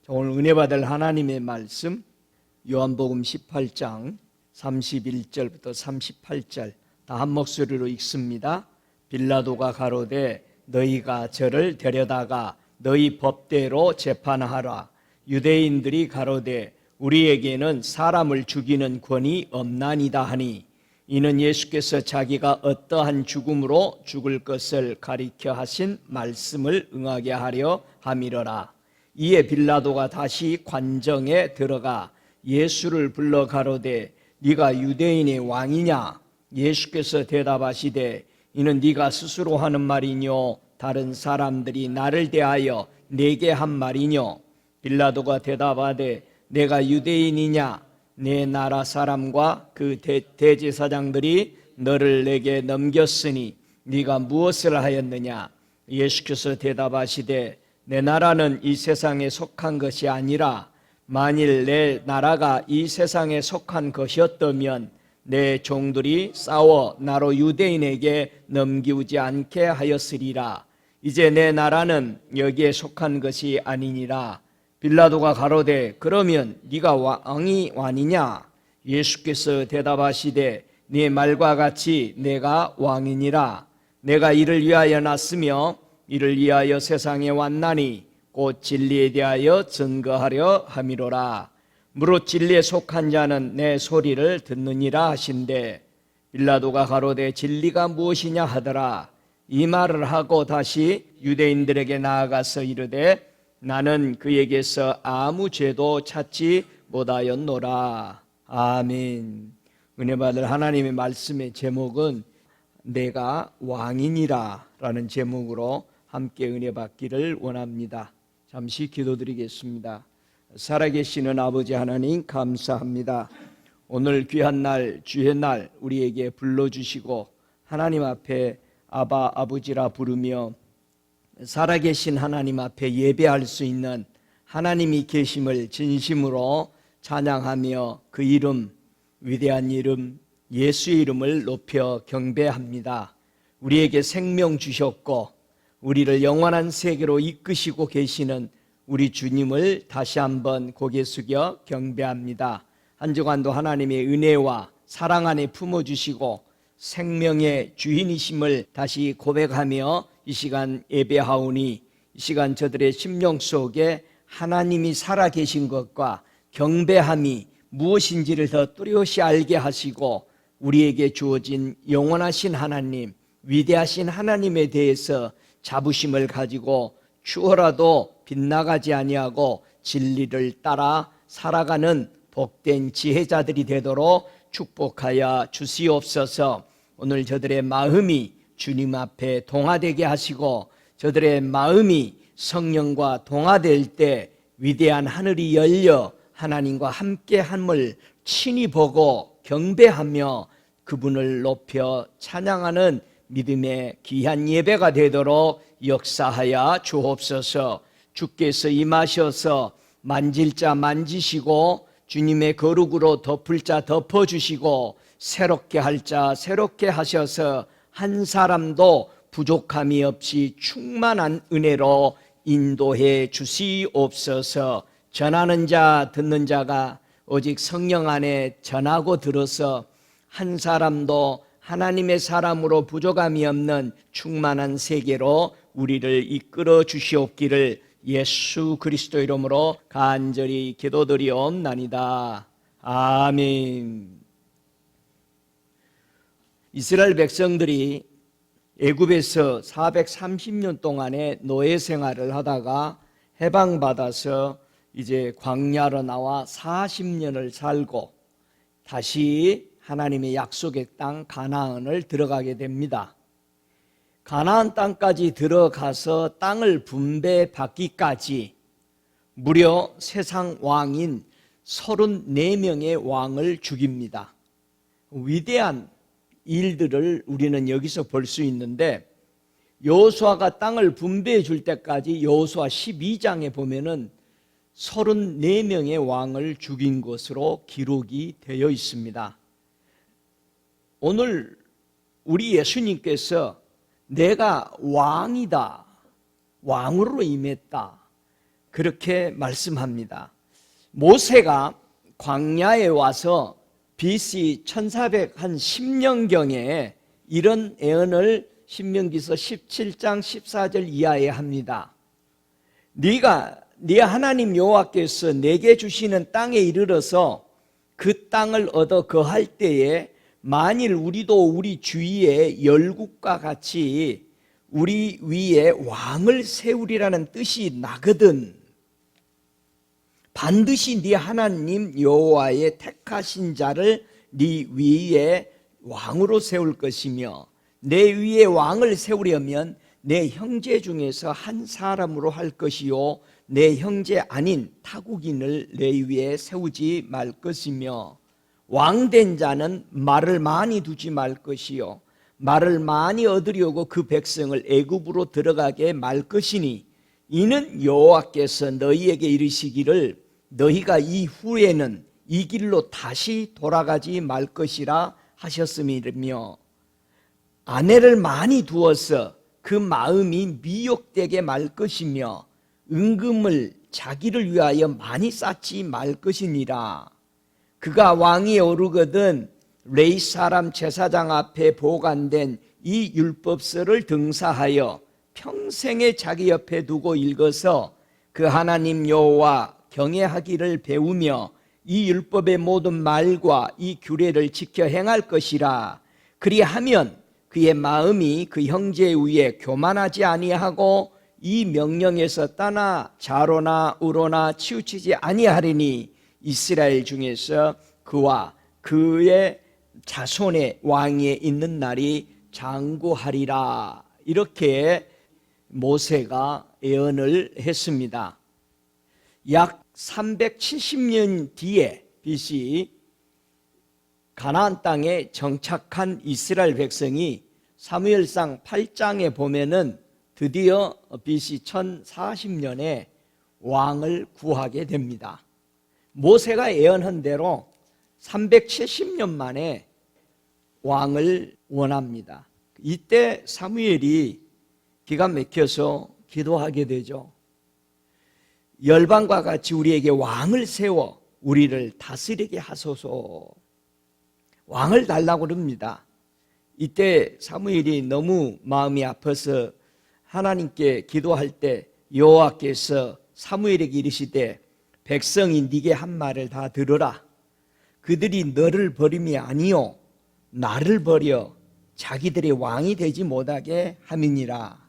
오늘 은혜 받을 하나님의 말씀 요한복음 18장 31절부터 38절 다 한 목소리로 읽습니다. 빌라도가 가로되 너희가 저를 데려다가 너희 법대로 재판하라. 유대인들이 가로되 우리에게는 사람을 죽이는 권이 없나이다 하니 이는 예수께서 자기가 어떠한 죽음으로 죽을 것을 가리켜 하신 말씀을 응하게 하려 함이러라. 이에 빌라도가 다시 관정에 들어가 예수를 불러 가로되 네가 유대인의 왕이냐? 예수께서 대답하시되 이는 네가 스스로 하는 말이뇨 다른 사람들이 나를 대하여 내게 한 말이뇨? 빌라도가 대답하되 내가 유대인이냐? 내 나라 사람과 그 대제사장들이 너를 내게 넘겼으니 네가 무엇을 하였느냐? 예수께서 대답하시되 내 나라는 이 세상에 속한 것이 아니라 만일 내 나라가 이 세상에 속한 것이었다면 내 종들이 싸워 나로 유대인에게 넘기우지 않게 하였으리라. 이제 내 나라는 여기에 속한 것이 아니니라. 빌라도가 가로되 그러면 네가 왕이 아니냐? 예수께서 대답하시되 네 말과 같이 내가 왕이니라. 내가 이를 위하여 났으며 이를 위하여 세상에 왔나니 곧 진리에 대하여 증거하려 함이로라. 무릇 진리에 속한 자는 내 소리를 듣느니라 하신대 빌라도가 가로되 진리가 무엇이냐 하더라. 이 말을 하고 다시 유대인들에게 나아가서 이르되 나는 그에게서 아무 죄도 찾지 못하였노라. 아멘. 은혜 받을 하나님의 말씀의 제목은 내가 왕이니라 라는 제목으로 함께 은혜 받기를 원합니다. 잠시 기도드리겠습니다. 살아계시는 아버지 하나님 감사합니다. 오늘 귀한 날 주의 날 우리에게 불러주시고 하나님 앞에 아바 아버지라 부르며 살아계신 하나님 앞에 예배할 수 있는 하나님이 계심을 진심으로 찬양하며 그 이름 위대한 이름 예수의 이름을 높여 경배합니다. 우리에게 생명 주셨고 우리를 영원한 세계로 이끄시고 계시는 우리 주님을 다시 한번 고개 숙여 경배합니다. 한 주간도 하나님의 은혜와 사랑 안에 품어주시고 생명의 주인이심을 다시 고백하며 이 시간 예배하오니 이 시간 저들의 심령 속에 하나님이 살아계신 것과 경배함이 무엇인지를 더 뚜렷이 알게 하시고 우리에게 주어진 영원하신 하나님, 위대하신 하나님에 대해서 자부심을 가지고 추워라도 빗나가지 아니하고 진리를 따라 살아가는 복된 지혜자들이 되도록 축복하여 주시옵소서. 오늘 저들의 마음이 주님 앞에 동화되게 하시고 저들의 마음이 성령과 동화될 때 위대한 하늘이 열려 하나님과 함께함을 친히 보고 경배하며 그분을 높여 찬양하는 믿음의 귀한 예배가 되도록 역사하여 주옵소서. 주께서 임하셔서 만질 자 만지시고 주님의 거룩으로 덮을 자 덮어주시고 새롭게 할 자 새롭게 하셔서 한 사람도 부족함이 없이 충만한 은혜로 인도해 주시옵소서. 전하는 자 듣는 자가 오직 성령 안에 전하고 들어서 한 사람도 하나님의 사람으로 부족함이 없는 충만한 세계로 우리를 이끌어 주시옵기를 예수 그리스도 이름으로 간절히 기도드리옵나이다. 아멘. 이스라엘 백성들이 애굽에서 430년 동안의 노예 생활을 하다가 해방받아서 이제 광야로 나와 40년을 살고 다시 하나님의 약속의 땅 가나안을 들어가게 됩니다. 가나안 땅까지 들어가서 땅을 분배받기까지 무려 세상 왕인 34명의 왕을 죽입니다. 위대한 일들을 우리는 여기서 볼 수 있는데 여호수아가 땅을 분배해 줄 때까지 여호수아 12장에 보면은 34명의 왕을 죽인 것으로 기록이 되어 있습니다. 오늘 우리 예수님께서 내가 왕이다, 왕으로 임했다, 그렇게 말씀합니다. 모세가 광야에 와서 BC 1410년경에 이런 예언을 신명기서 17장 14절 이하에 합니다. 네가 네 하나님 여호와께서 내게 주시는 땅에 이르러서 그 땅을 얻어 거할 때에 만일 우리도 우리 주위의 열국과 같이 우리 위에 왕을 세우리라는 뜻이 나거든. 반드시 네 하나님 여호와의 택하신 자를 네 위에 왕으로 세울 것이며 내 위에 왕을 세우려면 내 형제 중에서 한 사람으로 할 것이요 내 형제 아닌 타국인을 내 위에 세우지 말 것이며 왕된 자는 말을 많이 두지 말 것이요 말을 많이 얻으려고 그 백성을 애굽으로 들어가게 말 것이니 이는 여호와께서 너희에게 이르시기를 너희가 이후에는 이 길로 다시 돌아가지 말 것이라 하셨음이며 아내를 많이 두어서 그 마음이 미혹되게 말 것이며 은금을 자기를 위하여 많이 쌓지 말 것이니라. 그가 왕위에 오르거든 레위 사람 제사장 앞에 보관된 이 율법서를 등사하여 평생에 자기 옆에 두고 읽어서 그 하나님 여호와 경외하기를 배우며 이 율법의 모든 말과 이 규례를 지켜 행할 것이라. 그리하면 그의 마음이 그 형제 위에 교만하지 아니하고 이 명령에서 떠나 좌로나 우로나 치우치지 아니하리니 이스라엘 중에서 그와 그의 자손의 왕위에 있는 날이 장구하리라. 이렇게 모세가 예언을 했습니다. 약 370년 뒤에 BC 가나안 땅에 정착한 이스라엘 백성이 사무엘상 8장에 보면은 드디어 BC 1040년에 왕을 구하게 됩니다. 모세가 예언한 대로 370년 만에 왕을 원합니다. 이때 사무엘이 기가 막혀서 기도하게 되죠. 열방과 같이 우리에게 왕을 세워 우리를 다스리게 하소서. 왕을 달라고 그럽니다. 이때 사무엘이 너무 마음이 아파서 하나님께 기도할 때 여호와께서 사무엘에게 이르시되 백성이 네게 한 말을 다 들으라. 그들이 너를 버림이 아니요 나를 버려 자기들의 왕이 되지 못하게 함이니라.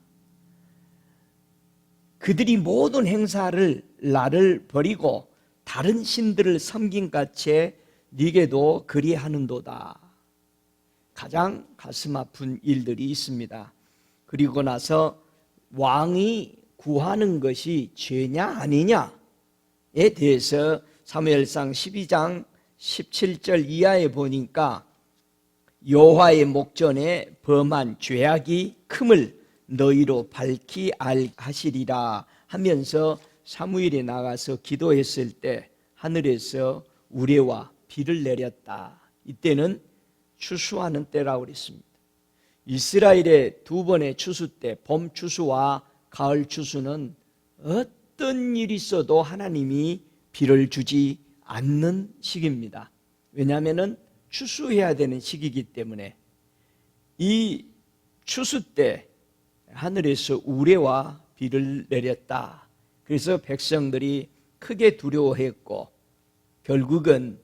그들이 모든 행사를 나를 버리고 다른 신들을 섬긴 같이 네게도 그리하는도다. 가장 가슴 아픈 일들이 있습니다. 그리고 나서 왕이 구하는 것이 죄냐 아니냐에 대해서 사무엘상 12장 17절 이하에 보니까 여호와의 목전에 범한 죄악이 큼을 너희로 밝히 알하시리라 하면서 사무엘이 나가서 기도했을 때 하늘에서 우레와 비를 내렸다. 이때는 추수하는 때라고 그랬습니다. 이스라엘의 두 번의 추수 때, 봄 추수와 가을 추수는 어떤 일이 있어도 하나님이 비를 주지 않는 시기입니다. 왜냐하면 추수해야 되는 시기이기 때문에 이 추수 때 하늘에서 우레와 비를 내렸다. 그래서 백성들이 크게 두려워했고 결국은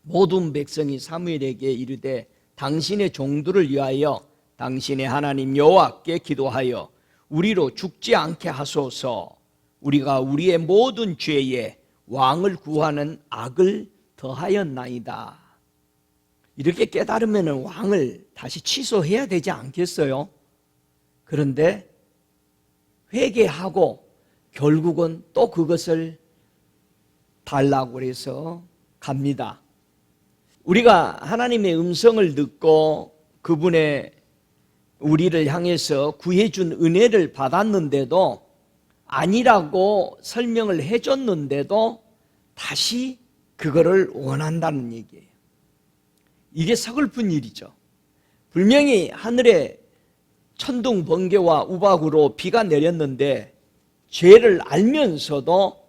모든 백성이 사무엘에게 이르되 당신의 종들을 위하여 당신의 하나님 여호와께 기도하여 우리로 죽지 않게 하소서. 우리가 우리의 모든 죄에 왕을 구하는 악을 더하였나이다. 이렇게 깨달으면 왕을 다시 취소해야 되지 않겠어요? 그런데 회개하고 결국은 또 그것을 달라고 해서 갑니다. 우리가 하나님의 음성을 듣고 그분의 우리를 향해서 구해준 은혜를 받았는데도 아니라고 설명을 해줬는데도 다시 그거를 원한다는 얘기예요. 이게 서글픈 일이죠. 분명히 하늘에 천둥 번개와 우박으로 비가 내렸는데 죄를 알면서도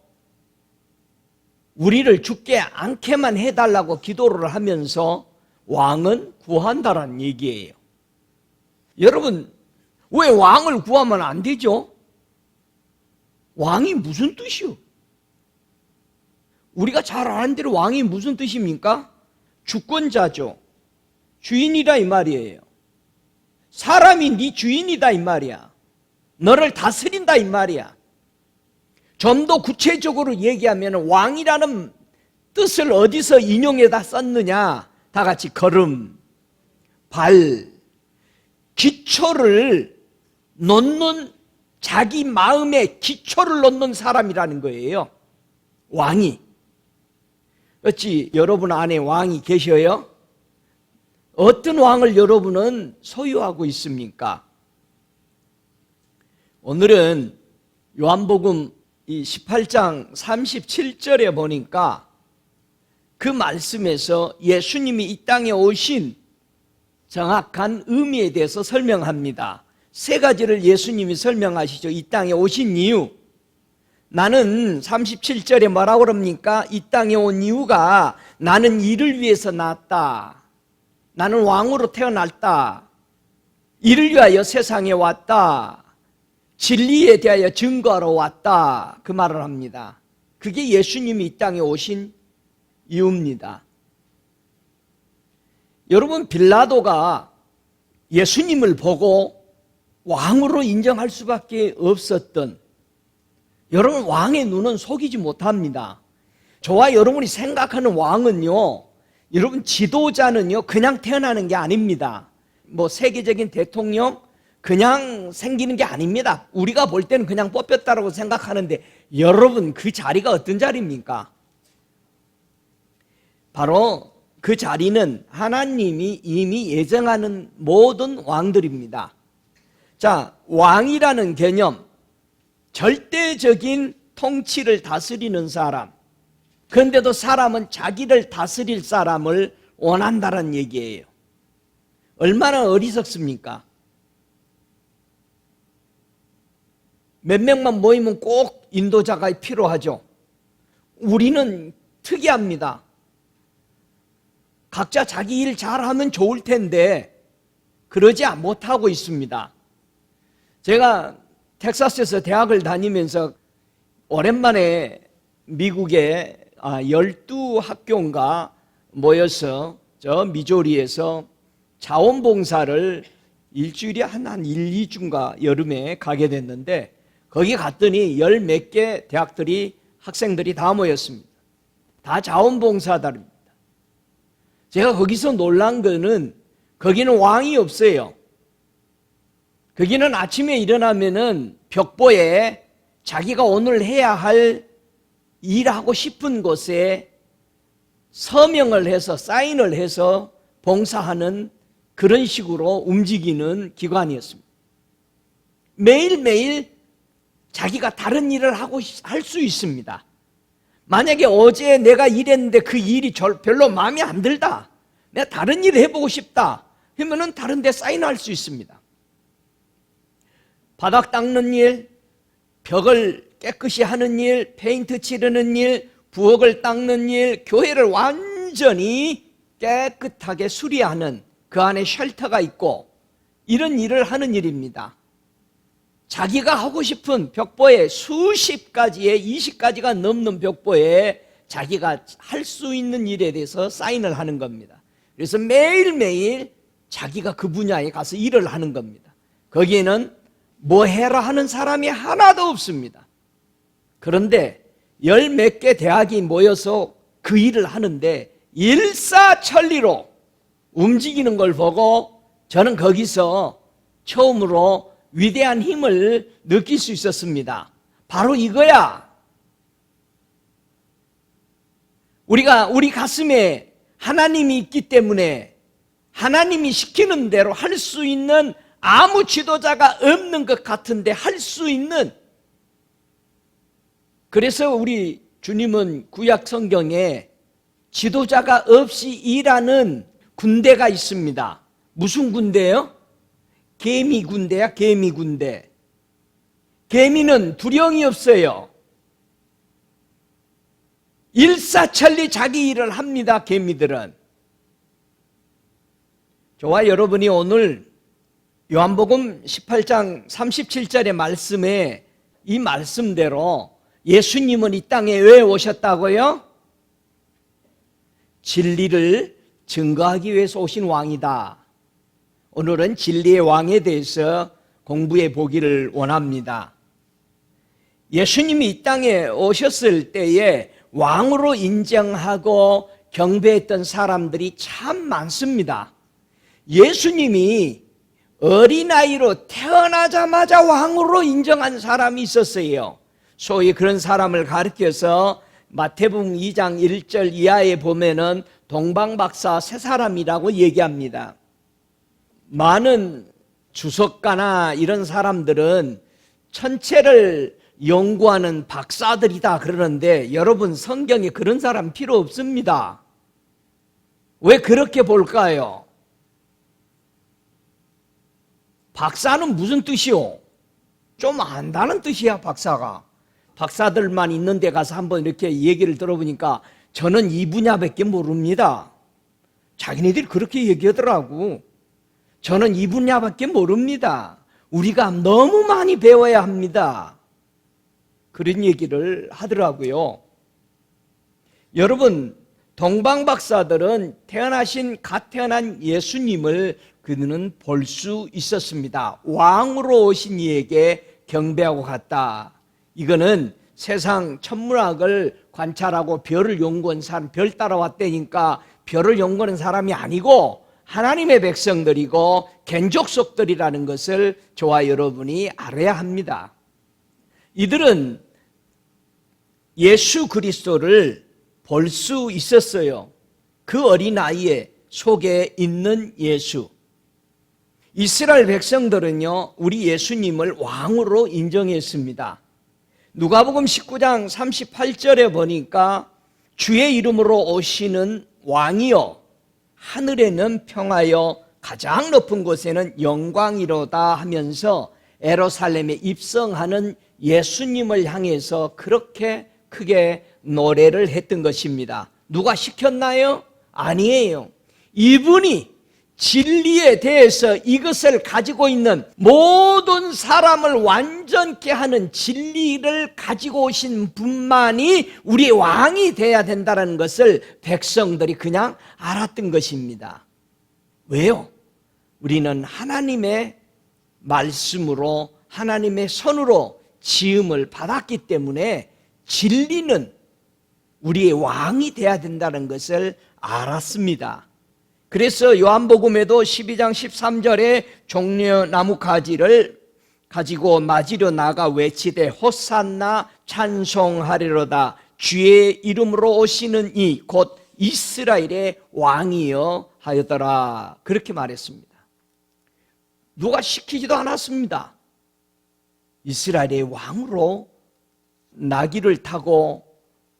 우리를 죽게 않게만 해달라고 기도를 하면서 왕은 구한다라는 얘기예요. 여러분, 왜 왕을 구하면 안 되죠? 왕이 무슨 뜻이요? 우리가 잘 아는 대로 왕이 무슨 뜻입니까? 주권자죠. 주인이다 이 말이에요. 사람이 네 주인이다 이 말이야. 너를 다스린다 이 말이야. 좀 더 구체적으로 얘기하면 왕이라는 뜻을 어디서 인용해다 썼느냐? 다 같이 걸음, 발, 기초를 놓는, 자기 마음에 기초를 놓는 사람이라는 거예요. 왕이. 어찌 여러분 안에 왕이 계셔요? 어떤 왕을 여러분은 소유하고 있습니까? 오늘은 요한복음 18장 37절에 보니까 그 말씀에서 예수님이 이 땅에 오신 정확한 의미에 대해서 설명합니다. 세 가지를 예수님이 설명하시죠. 이 땅에 오신 이유. 나는 37절에 뭐라고 그럽니까? 이 땅에 온 이유가 나는 이를 위해서 났다. 나는 왕으로 태어났다. 이를 위하여 세상에 왔다. 진리에 대하여 증거하러 왔다. 그 말을 합니다. 그게 예수님이 이 땅에 오신 이유입니다. 여러분, 빌라도가 예수님을 보고 왕으로 인정할 수밖에 없었던, 여러분, 왕의 눈은 속이지 못합니다. 저와 여러분이 생각하는 왕은요, 여러분, 지도자는요 그냥 태어나는 게 아닙니다. 뭐 세계적인 대통령 그냥 생기는 게 아닙니다. 우리가 볼 때는 그냥 뽑혔다고 생각하는데, 여러분, 그 자리가 어떤 자리입니까? 바로 그 자리는 하나님이 이미 예정하는 모든 왕들입니다. 자, 왕이라는 개념, 절대적인 통치를 다스리는 사람. 그런데도 사람은 자기를 다스릴 사람을 원한다는 얘기예요. 얼마나 어리석습니까? 몇 명만 모이면 꼭 인도자가 필요하죠. 우리는 특이합니다. 각자 자기 일 잘하면 좋을 텐데 그러지 못하고 있습니다. 제가 텍사스에서 대학을 다니면서 오랜만에 미국에 12학교인가 모여서 저 미조리에서 자원봉사를 일주일에 한 1, 2주인가 여름에 가게 됐는데, 거기 갔더니 10몇 개 대학들이, 학생들이 다 모였습니다. 다 자원봉사자입니다. 제가 거기서 놀란 거는 거기는 왕이 없어요. 거기는 아침에 일어나면은 벽보에 자기가 오늘 해야 할 일하고 싶은 곳에 서명을 해서 사인을 해서 봉사하는 그런 식으로 움직이는 기관이었습니다. 매일매일 자기가 다른 일을 하고 할 수 있습니다. 만약에 어제 내가 일했는데 그 일이 별로 마음에 안 들다, 내가 다른 일을 해보고 싶다 그러면은 다른 데 사인할 수 있습니다. 바닥 닦는 일, 벽을 깨끗이 하는 일, 페인트 칠하는 일, 부엌을 닦는 일, 교회를 완전히 깨끗하게 수리하는, 그 안에 쉘터가 있고 이런 일을 하는 일입니다. 자기가 하고 싶은 벽보에 수십 가지에 20가지가 넘는 벽보에 자기가 할 수 있는 일에 대해서 사인을 하는 겁니다. 그래서 매일매일 자기가 그 분야에 가서 일을 하는 겁니다. 거기에는 뭐 해라 하는 사람이 하나도 없습니다. 그런데 10몇 개 대학이 모여서 그 일을 하는데 일사천리로 움직이는 걸 보고 저는 거기서 처음으로 위대한 힘을 느낄 수 있었습니다. 바로 이거야. 우리 가슴에 하나님이 있기 때문에 하나님이 시키는 대로 할 수 있는 아무 지도자가 없는 것 같은데 할 수 있는, 그래서 우리 주님은 구약 성경에 지도자가 없이 일하는 군대가 있습니다. 무슨 군대예요? 개미 군대야, 개미 군대. 개미는 두려움이 없어요. 일사천리 자기 일을 합니다. 개미들은. 저와 여러분이 오늘 요한복음 18장 37절의 말씀에 이 말씀대로 예수님은 이 땅에 왜 오셨다고요? 진리를 증거하기 위해서 오신 왕이다. 오늘은 진리의 왕에 대해서 공부해 보기를 원합니다. 예수님이 이 땅에 오셨을 때에 왕으로 인정하고 경배했던 사람들이 참 많습니다. 예수님이 어린아이로 태어나자마자 왕으로 인정한 사람이 있었어요. 소위 그런 사람을 가리켜서 마태복음 2장 1절 이하에 보면은 동방박사 세 사람이라고 얘기합니다. 많은 주석가나 이런 사람들은 천체를 연구하는 박사들이다 그러는데 여러분, 성경에 그런 사람 필요 없습니다. 왜 그렇게 볼까요? 박사는 무슨 뜻이요? 좀 안다는 뜻이야, 박사가. 박사들만 있는 데 가서 한번 이렇게 얘기를 들어보니까 저는 이 분야밖에 모릅니다. 자기네들이 그렇게 얘기하더라고. 저는 이 분야밖에 모릅니다. 우리가 너무 많이 배워야 합니다. 그런 얘기를 하더라고요. 여러분, 동방박사들은 갓 태어난 예수님을 그들은 볼 수 있었습니다. 왕으로 오신 이에게 경배하고 갔다. 이거는 세상 천문학을 관찰하고 별을 연구한 사람, 별 따라왔다니까 별을 연구하는 사람이 아니고 하나님의 백성들이고 겐족속들이라는 것을 저와 여러분이 알아야 합니다. 이들은 예수 그리스도를 볼 수 있었어요. 그 어린아이의 속에 있는 예수. 이스라엘 백성들은요, 우리 예수님을 왕으로 인정했습니다. 누가복음 19장 38절에 보니까 주의 이름으로 오시는 왕이요, 하늘에는 평하여 가장 높은 곳에는 영광이로다 하면서 예루살렘에 입성하는 예수님을 향해서 그렇게 크게 노래를 했던 것입니다. 누가 시켰나요? 아니에요. 이분이 진리에 대해서 이것을 가지고 있는 모든 사람을 완전케 하는 진리를 가지고 오신 분만이 우리의 왕이 되어야 된다는 것을 백성들이 그냥 알았던 것입니다. 왜요? 우리는 하나님의 말씀으로, 하나님의 손으로 지음을 받았기 때문에 진리는 우리의 왕이 되어야 된다는 것을 알았습니다. 그래서 요한복음에도 12장 13절에 종려나무 가지를 가지고 맞으려 나가 외치되 호산나 찬송하리로다. 주의 이름으로 오시는 이 곧 이스라엘의 왕이여 하였더라. 그렇게 말했습니다. 누가 시키지도 않았습니다. 이스라엘의 왕으로 나귀를 타고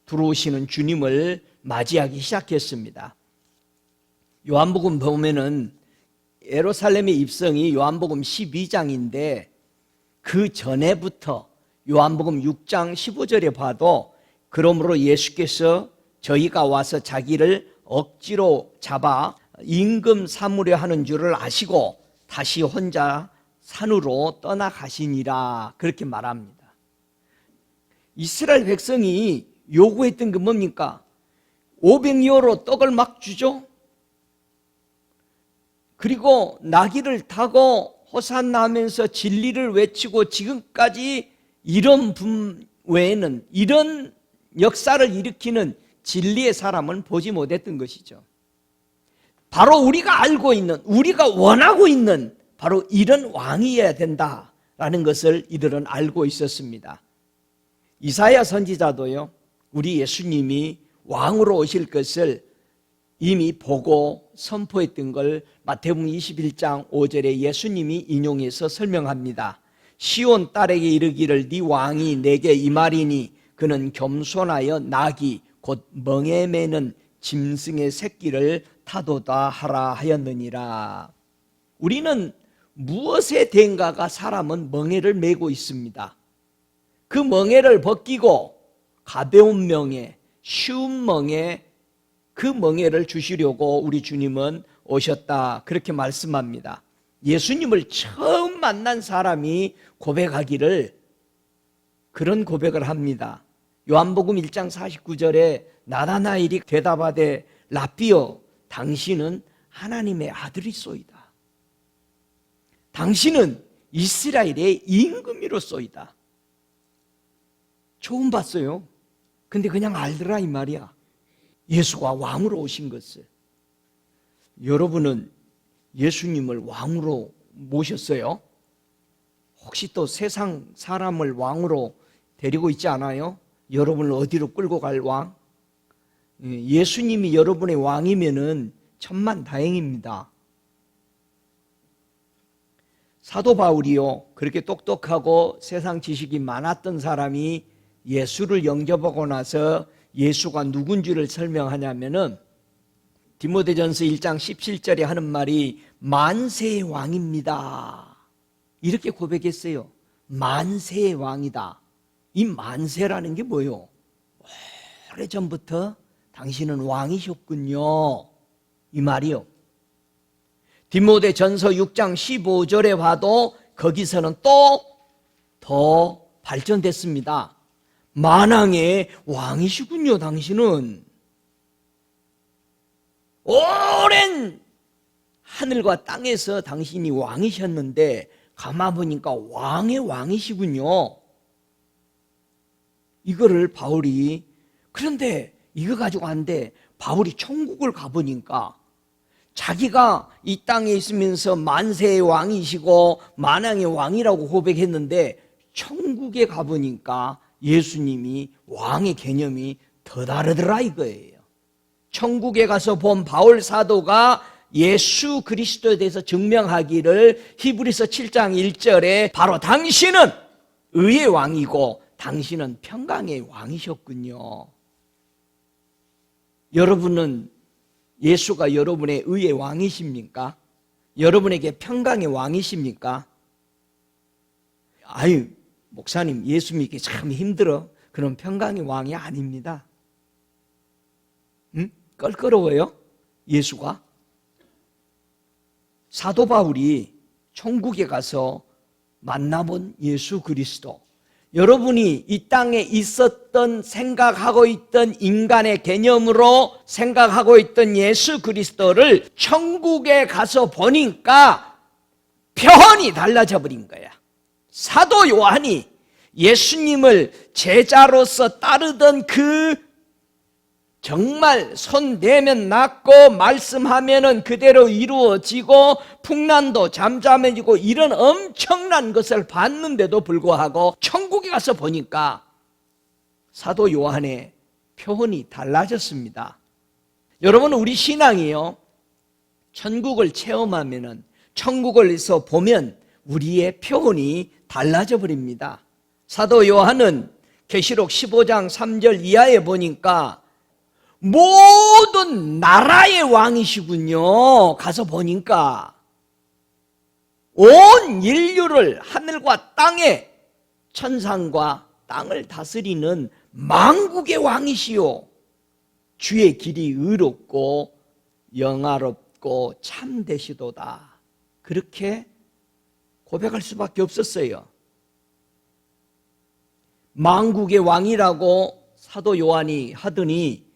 들어오시는 주님을 맞이하기 시작했습니다. 요한복음 보면은 예루살렘의 입성이 요한복음 12장인데 그 전에부터 요한복음 6장 15절에 봐도 그러므로 예수께서 저희가 와서 자기를 억지로 잡아 임금 삼으려 하는 줄을 아시고 다시 혼자 산으로 떠나가시니라 그렇게 말합니다. 이스라엘 백성이 요구했던 게 뭡니까? 500여로 떡을 막 주죠. 그리고 나귀를 타고 호산나 하면서 진리를 외치고 지금까지 이런 분 외에는 이런 역사를 일으키는 진리의 사람은 보지 못했던 것이죠. 바로 우리가 알고 있는, 우리가 원하고 있는 바로 이런 왕이어야 된다라는 것을 이들은 알고 있었습니다. 이사야 선지자도요, 우리 예수님이 왕으로 오실 것을 이미 보고 선포했던 걸 마태복음 21장 5절에 예수님이 인용해서 설명합니다. 시온 딸에게 이르기를 네 왕이 내게 임하리니 그는 겸손하여 나귀 곧 멍에 매는 짐승의 새끼를 타도다 하라 하였느니라. 우리는 무엇에 대인가가 사람은 멍에를 메고 있습니다. 그 멍에를 벗기고 가벼운 멍에, 쉬운 멍에, 그 멍에를 주시려고 우리 주님은 오셨다, 그렇게 말씀합니다. 예수님을 처음 만난 사람이 고백하기를 그런 고백을 합니다. 요한복음 1장 49절에 나다나엘이 대답하되 라삐여, 당신은 하나님의 아들이소이다. 당신은 이스라엘의 임금이로소이다. 처음 봤어요. 근데 그냥 알더라 이 말이야. 예수가 왕으로 오신 것을. 여러분은 예수님을 왕으로 모셨어요? 혹시 또 세상 사람을 왕으로 데리고 있지 않아요? 여러분을 어디로 끌고 갈 왕? 예수님이 여러분의 왕이면은 천만다행입니다. 사도 바울이요, 그렇게 똑똑하고 세상 지식이 많았던 사람이 예수를 영접하고 나서 예수가 누군지를 설명하냐면은 디모데전서 1장 17절에 하는 말이 만세의 왕입니다, 이렇게 고백했어요. 만세의 왕이다. 이 만세라는 게 뭐예요? 오래전부터 당신은 왕이셨군요, 이 말이요. 디모데전서 6장 15절에 봐도 거기서는 또 더 발전됐습니다. 만왕의 왕이시군요, 당신은. 오랜 하늘과 땅에서 당신이 왕이셨는데 가만보니까 왕의 왕이시군요. 이거를 바울이, 그런데 이거 가지고 안 돼. 바울이 천국을 가보니까 자기가 이 땅에 있으면서 만세의 왕이시고 만왕의 왕이라고 고백했는데 천국에 가보니까 예수님이 왕의 개념이 더 다르더라 이거예요. 천국에 가서 본 바울 사도가 예수 그리스도에 대해서 증명하기를 히브리서 7장 1절에 바로 당신은 의의 왕이고 당신은 평강의 왕이셨군요. 여러분은 예수가 여러분의 의의 왕이십니까? 여러분에게 평강의 왕이십니까? 아유, 목사님 예수 믿기 참 힘들어. 그럼 평강의 왕이 아닙니다. 응? 껄끄러워요? 예수가? 사도 바울이 천국에 가서 만나본 예수 그리스도, 여러분이 이 땅에 있었던 생각하고 있던 인간의 개념으로 생각하고 있던 예수 그리스도를 천국에 가서 보니까 표현이 달라져 버린 거야. 사도 요한이 예수님을 제자로서 따르던 그 정말 손 대면 낫고 말씀하면은 그대로 이루어지고 풍란도 잠잠해지고 이런 엄청난 것을 봤는데도 불구하고 천국에 가서 보니까 사도 요한의 표현이 달라졌습니다. 여러분, 우리 신앙이요, 천국을 체험하면은, 천국을서 보면 우리의 표현이 달라져 버립니다. 사도 요한은 계시록 15장 3절 이하에 보니까 모든 나라의 왕이시군요. 가서 보니까 온 인류를, 하늘과 땅에, 천상과 땅을 다스리는 만국의 왕이시요, 주의 길이 의롭고 영화롭고 참되시도다, 그렇게 고백할 수밖에 없었어요. 만국의 왕이라고 사도 요한이 하더니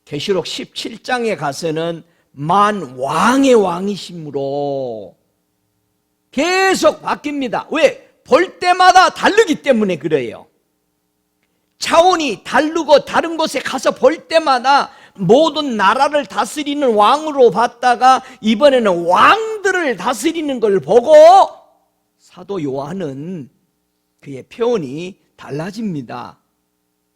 계시록 17장에 가서는 만왕의 왕이심으로 계속 바뀝니다. 왜? 볼 때마다 다르기 때문에 그래요. 차원이 다르고 다른 곳에 가서 볼 때마다 모든 나라를 다스리는 왕으로 봤다가 이번에는 왕들을 다스리는 걸 보고 사도 요한은 그의 표현이 달라집니다.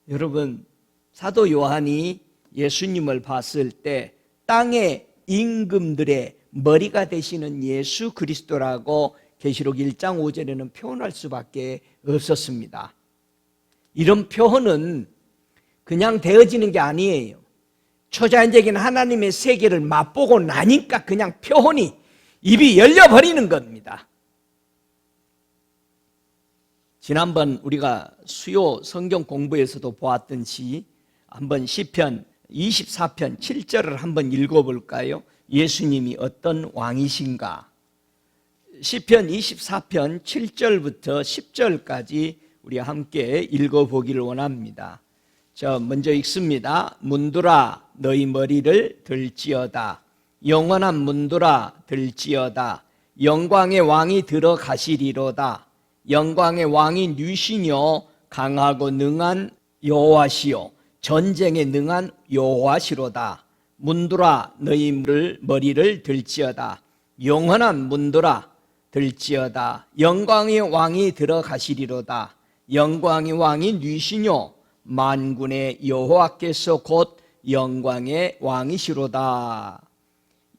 여러분, 사도 요한이 예수님을 봤을 때 땅의 임금들의 머리가 되시는 예수 그리스도라고 계시록 1장 5절에는 표현할 수밖에 없었습니다. 이런 표현은 그냥 되어지는 게 아니에요. 초자연적인 하나님의 세계를 맛보고 나니까 그냥 표현이 입이 열려버리는 겁니다. 지난번 우리가 수요 성경 공부에서도 보았던시 한번 시편 24편 7절을 한번 읽어볼까요? 예수님이 어떤 왕이신가? 시편 24편 7절부터 10절까지 우리 함께 읽어보기를 원합니다. 저 먼저 읽습니다. 문들아 너희 머리를 들지어다. 영원한 문들아 들지어다. 영광의 왕이 들어가시리로다. 영광의 왕이 누시뇨 강하고 능한 여호와시요 전쟁에 능한 여호와시로다. 문들아 너희 머리를 들지어다. 영원한 문들아 들지어다. 영광의 왕이 들어가시리로다. 영광의 왕이 누시뇨 만군의 여호와께서 곧 영광의 왕이시로다.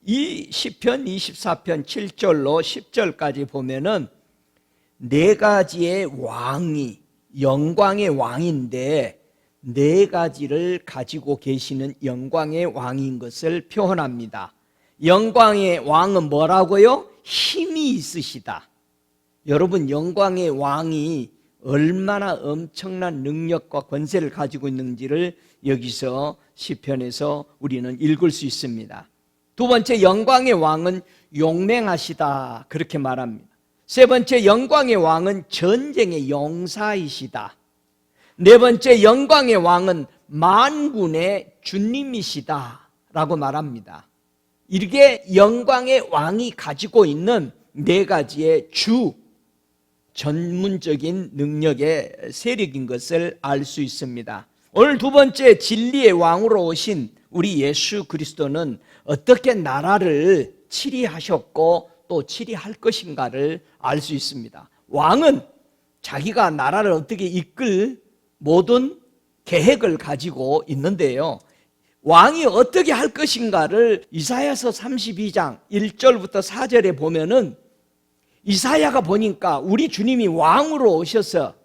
이 시편 24편 7절로 10절까지 보면은 네 가지의 왕이 영광의 왕인데 네 가지를 가지고 계시는 영광의 왕인 것을 표현합니다. 영광의 왕은 뭐라고요? 힘이 있으시다. 여러분, 영광의 왕이 얼마나 엄청난 능력과 권세를 가지고 있는지를 여기서 시편에서 우리는 읽을 수 있습니다. 두 번째, 영광의 왕은 용맹하시다, 그렇게 말합니다. 세 번째, 영광의 왕은 전쟁의 용사이시다. 네 번째, 영광의 왕은 만군의 주님이시다 라고 말합니다. 이렇게 영광의 왕이 가지고 있는 네 가지의 전문적인 능력의 세력인 것을 알 수 있습니다. 오늘 두 번째, 진리의 왕으로 오신 우리 예수 그리스도는 어떻게 나라를 치리하셨고 또 치리할 것인가를 알 수 있습니다. 왕은 자기가 나라를 어떻게 이끌 모든 계획을 가지고 있는데요, 왕이 어떻게 할 것인가를 이사야서 32장 1절부터 4절에 보면은 이사야가 보니까 우리 주님이 왕으로 오셔서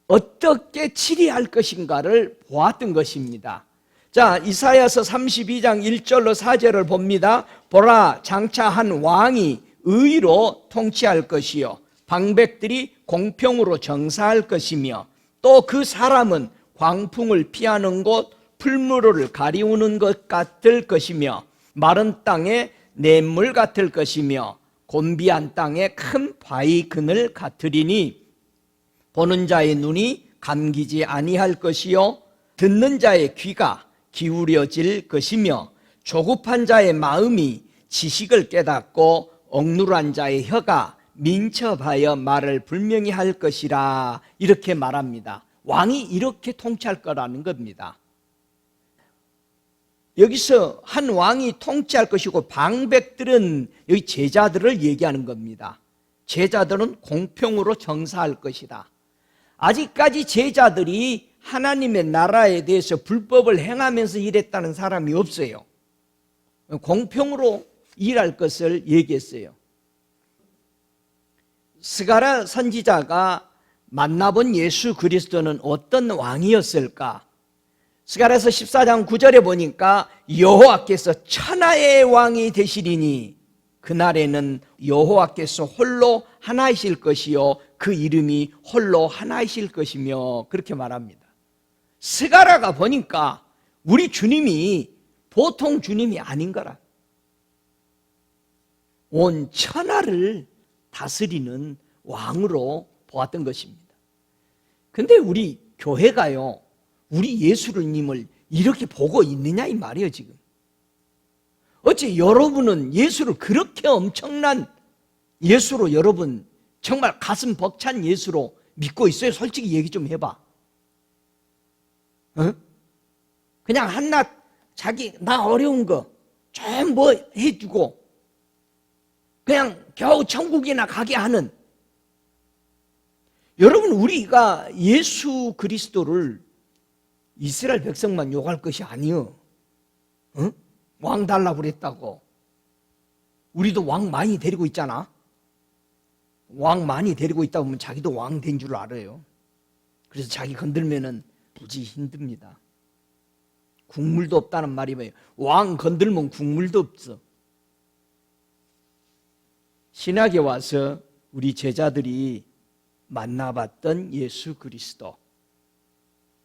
어떻게 치리할 것인가를 보았던 것입니다. 자, 이사야서 32장 1절로 4절을 봅니다. 보라, 장차 한 왕이 의로 통치할 것이요 방백들이 공평으로 정사할 것이며 또 그 사람은 광풍을 피하는 곳 풀무로를 가리우는 것 같을 것이며 마른 땅에 냇물 같을 것이며 곤비한 땅에 큰 바위 그늘 같으리니 보는 자의 눈이 감기지 아니할 것이요 듣는 자의 귀가 기울여질 것이며 조급한 자의 마음이 지식을 깨닫고 억눌한 자의 혀가 민첩하여 말을 분명히 할 것이라, 이렇게 말합니다. 왕이 이렇게 통치할 거라는 겁니다. 여기서 한 왕이 통치할 것이고 방백들은 여기 제자들을 얘기하는 겁니다. 제자들은 공평으로 정사할 것이다. 아직까지 제자들이 하나님의 나라에 대해서 불법을 행하면서 일했다는 사람이 없어요. 공평으로 일할 것을 얘기했어요. 스가랴 선지자가 만나본 예수 그리스도는 어떤 왕이었을까? 스가랴서 14장 9절에 보니까 여호와께서 천하의 왕이 되시리니 그날에는 여호와께서 홀로 하나이실 것이요 그 이름이 홀로 하나이실 것이며, 그렇게 말합니다. 스가랴가 보니까 우리 주님이 보통 주님이 아닌 거라. 온 천하를 다스리는 왕으로 보았던 것입니다. 근데 우리 교회가요, 우리 예수님을 이렇게 보고 있느냐 이 말이에요. 지금 어째 여러분은 예수를 그렇게 엄청난 예수로, 여러분 정말 가슴 벅찬 예수로 믿고 있어요? 솔직히 얘기 좀 해봐. 그냥 한낱 자기 나 어려운 거 좀 뭐 해주고 그냥 겨우 천국이나 가게 하는, 여러분 우리가 예수 그리스도를 이스라엘 백성만 욕할 것이 아니요. 왕 달라고 그랬다고. 우리도 왕 많이 데리고 있잖아. 왕 많이 데리고 있다 보면 자기도 왕 된 줄 알아요. 그래서 자기 건들면은 무지 힘듭니다. 국물도 없다는 말이 뭐예요? 왕 건들면 국물도 없어. 신학에 와서 우리 제자들이 만나봤던 예수 그리스도.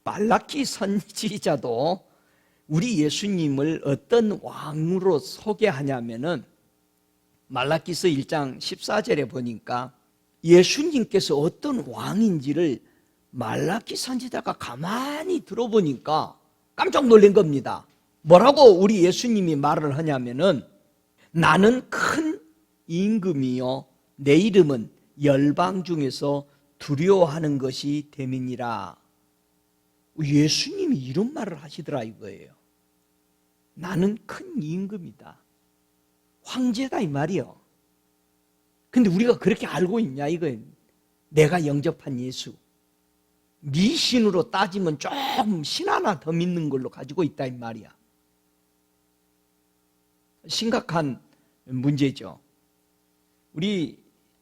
말라키 선지자도 우리 예수님을 어떤 왕으로 소개하냐면은 말라키서 1장 14절에 보니까 예수님께서 어떤 왕인지를 말라키 선지자가 가만히 들어보니까 깜짝 놀란 겁니다. 뭐라고 우리 예수님이 말을 하냐면은 나는 큰 임금이요 내 이름은 열방 중에서 두려워하는 것이 됨이니라. 예수님이 이런 말을 하시더라 이거예요. 나는 큰 임금이다. 황제다 이 말이요. 근데 우리가 그렇게 알고 있냐 이거예요. 내가 영접한 예수. 미신으로 따지면 조금 신 하나 더 믿는 걸로 가지고 있다 이 말이야. 심각한 문제죠. 우리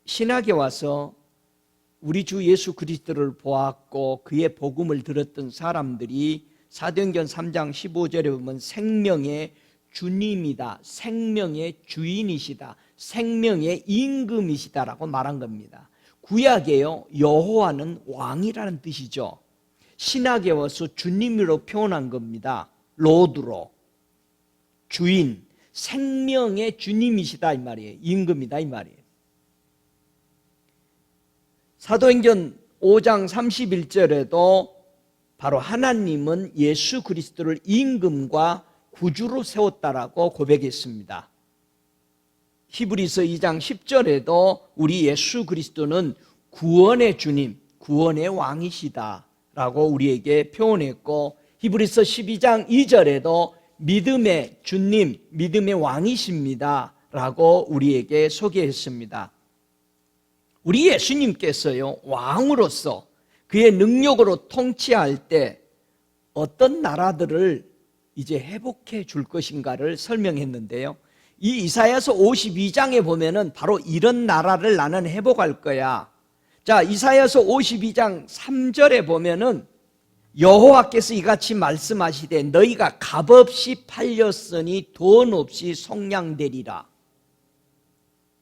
신학에 와서 우리 주 예수 그리스도를 보았고 그의 복음을 들었던 사람들이 사도행전 3장 15절에 보면 생명의 주님이다, 생명의 주인이시다, 생명의 임금이시다라고 말한 겁니다. 구약에요 여호와는 왕이라는 뜻이죠. 신학에 와서 주님으로 표현한 겁니다. 로드로 주인, 생명의 주님이시다 이 말이에요. 임금이다 이 말이에요. 사도행전 5장 31절에도 바로 하나님은 예수 그리스도를 임금과 구주로 세웠다라고 고백했습니다. 히브리서 2장 10절에도 우리 예수 그리스도는 구원의 주님, 구원의 왕이시다라고 우리에게 표현했고 히브리서 12장 2절에도 믿음의 주님, 믿음의 왕이십니다라고 우리에게 소개했습니다. 우리 예수님께서요 왕으로서 그의 능력으로 통치할 때 어떤 나라들을 이제 회복해 줄 것인가를 설명했는데요. 이 이사야서 52장에 보면은 바로 이런 나라를 나는 회복할 거야. 자, 이사야서 52장 3절에 보면은 여호와께서 이같이 말씀하시되 너희가 값없이 팔렸으니 돈 없이 속량되리라.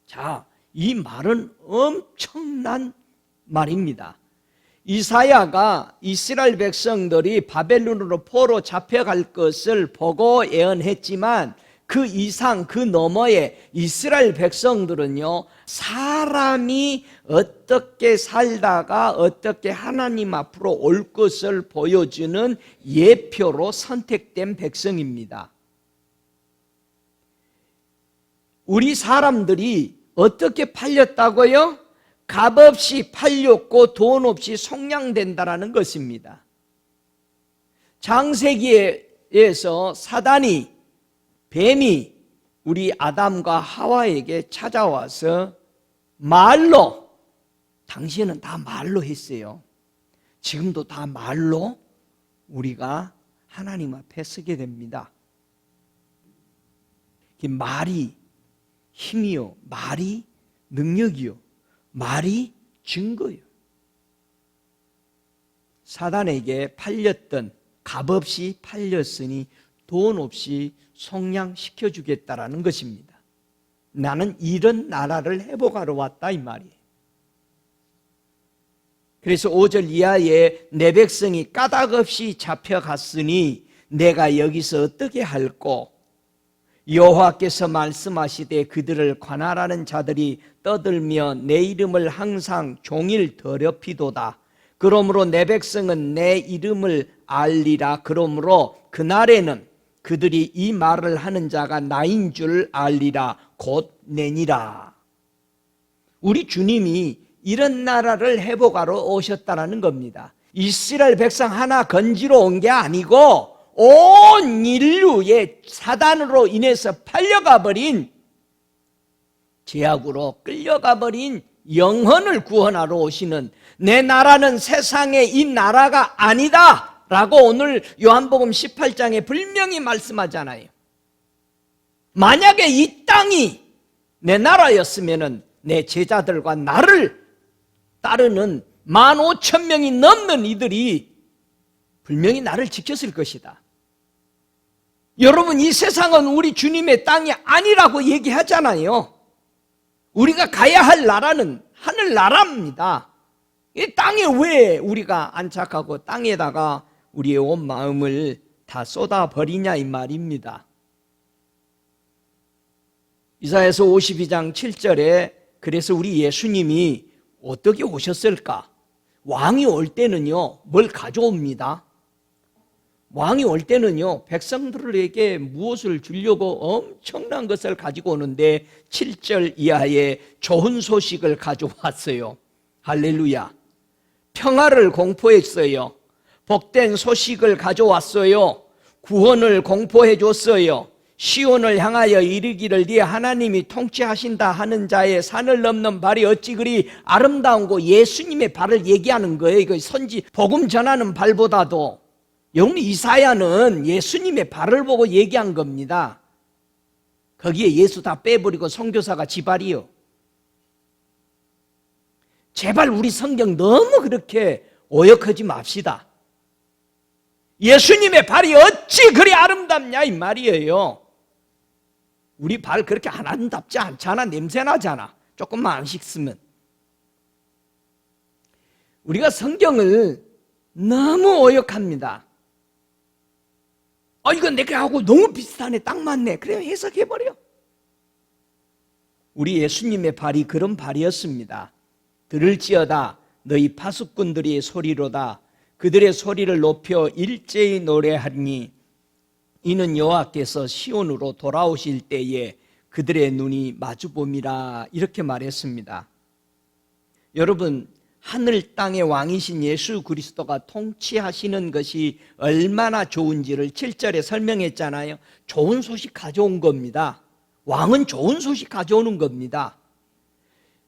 자, 이 말은 엄청난 말입니다. 이사야가 이스라엘 백성들이 바벨론으로 포로 잡혀갈 것을 보고 예언했지만 그 이상 그 너머에 이스라엘 백성들은요 사람이 어떻게 살다가 어떻게 하나님 앞으로 올 것을 보여주는 예표로 선택된 백성입니다. 우리 사람들이 어떻게 팔렸다고요? 값없이 팔렸고 돈 없이 속량된다라는 것입니다. 창세기에서 사단이 뱀이 우리 아담과 하와에게 찾아와서 말로 당시에는 다 말로 했어요. 지금도 다 말로 우리가 하나님 앞에 서게 됩니다. 말이 힘이요, 말이 능력이요, 말이 증거요. 사단에게 팔렸던 값없이 팔렸으니 돈 없이 속량시켜주겠다라는 것입니다. 나는 이런 나라를 회복하러 왔다 이 말이에요. 그래서 5절 이하에 내 백성이 까닭없이 잡혀갔으니 내가 여기서 어떻게 할꼬? 여호와께서 말씀하시되 그들을 관할하는 자들이 떠들며 내 이름을 항상 종일 더럽히도다. 그러므로 내 백성은 내 이름을 알리라. 그러므로 그날에는 그들이 이 말을 하는 자가 나인 줄 알리라. 곧 내니라. 우리 주님이 이런 나라를 회복하러 오셨다는 겁니다. 이스라엘 백성 하나 건지러 온 게 아니고 온 인류의 사단으로 인해서 팔려가 버린, 죄악으로 끌려가 버린 영혼을 구원하러 오시는, 내 나라는 세상의 이 나라가 아니다 라고 오늘 요한복음 18장에 분명히 말씀하잖아요. 만약에 이 땅이 내 나라였으면 내 제자들과 나를 따르는 15,000명이 넘는 이들이 분명히 나를 지켰을 것이다. 여러분, 이 세상은 우리 주님의 땅이 아니라고 얘기하잖아요. 우리가 가야 할 나라는 하늘나라입니다. 이 땅에 왜 우리가 안착하고 땅에다가 우리의 온 마음을 다 쏟아버리냐 이 말입니다. 이사야서 52장 7절에 그래서 우리 예수님이 어떻게 오셨을까? 왕이 올 때는요, 뭘 가져옵니다. 왕이 올 때는요, 백성들에게 무엇을 주려고 엄청난 것을 가지고 오는데 7절 이하에 좋은 소식을 가져왔어요. 할렐루야. 평화를 공포했어요. 복된 소식을 가져왔어요. 구원을 공포해 줬어요. 시온을 향하여 이르기를 네 하나님이 통치하신다 하는 자의 산을 넘는 발이 어찌 그리 아름다운고, 예수님의 발을 얘기하는 거예요. 이거 선지 복음 전하는 발보다도 여러분, 이사야는 예수님의 발을 보고 얘기한 겁니다. 거기에 예수 다 빼버리고 선교사가 지발이요. 제발 우리 성경 너무 그렇게 오역하지 맙시다. 예수님의 발이 어찌 그리 아름답냐 이 말이에요. 우리 발 그렇게 안 아름답지 않잖아. 냄새나잖아. 조금만 안 씻으면. 우리가 성경을 너무 오역합니다. 이건 내가 하고 너무 비슷하네, 딱 맞네, 그래 해석해버려. 우리 예수님의 발이 그런 발이었습니다. 들을지어다 너희 파수꾼들이 소리로다 그들의 소리를 높여 일제히 노래하니 이는 여호와께서 시온으로 돌아오실 때에 그들의 눈이 마주봄이라, 이렇게 말했습니다. 여러분, 하늘 땅의 왕이신 예수 그리스도가 통치하시는 것이 얼마나 좋은지를 7절에 설명했잖아요. 좋은 소식 가져온 겁니다. 왕은 좋은 소식 가져오는 겁니다.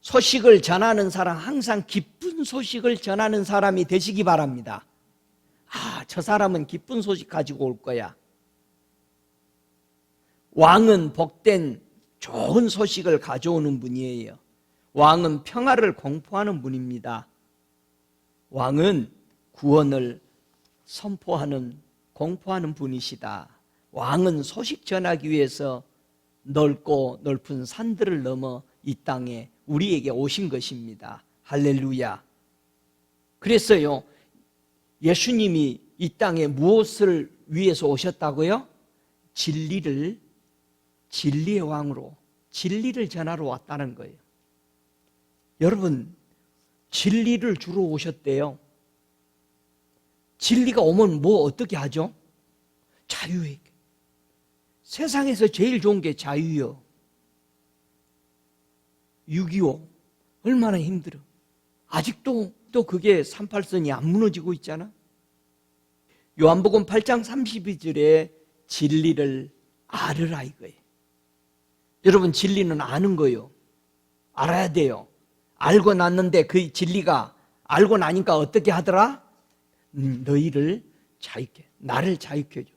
소식을 전하는 사람, 항상 기쁜 소식을 전하는 사람이 되시기 바랍니다. 저 사람은 기쁜 소식 가지고 올 거야. 왕은 복된 좋은 소식을 가져오는 분이에요. 왕은 평화를 공포하는 분입니다. 왕은 구원을 선포하는, 공포하는 분이시다. 왕은 소식 전하기 위해서 넓고 넓은 산들을 넘어 이 땅에 우리에게 오신 것입니다. 할렐루야. 그랬어요. 예수님이 이 땅에 무엇을 위해서 오셨다고요? 진리의 왕으로, 진리를 전하러 왔다는 거예요. 여러분, 진리를 주러 오셨대요. 진리가 오면 뭐 어떻게 하죠? 자유에게. 세상에서 제일 좋은 게 자유요. 6.25 얼마나 힘들어. 아직도 또 그게 38선이 안 무너지고 있잖아. 요한복음 8장 32절에 진리를 알으라 이거예요. 여러분, 진리는 아는 거예요. 알아야 돼요. 알고 났는데 그 진리가 알고 나니까 어떻게 하더라? 너희를 자유케, 나를 자유케 해줘.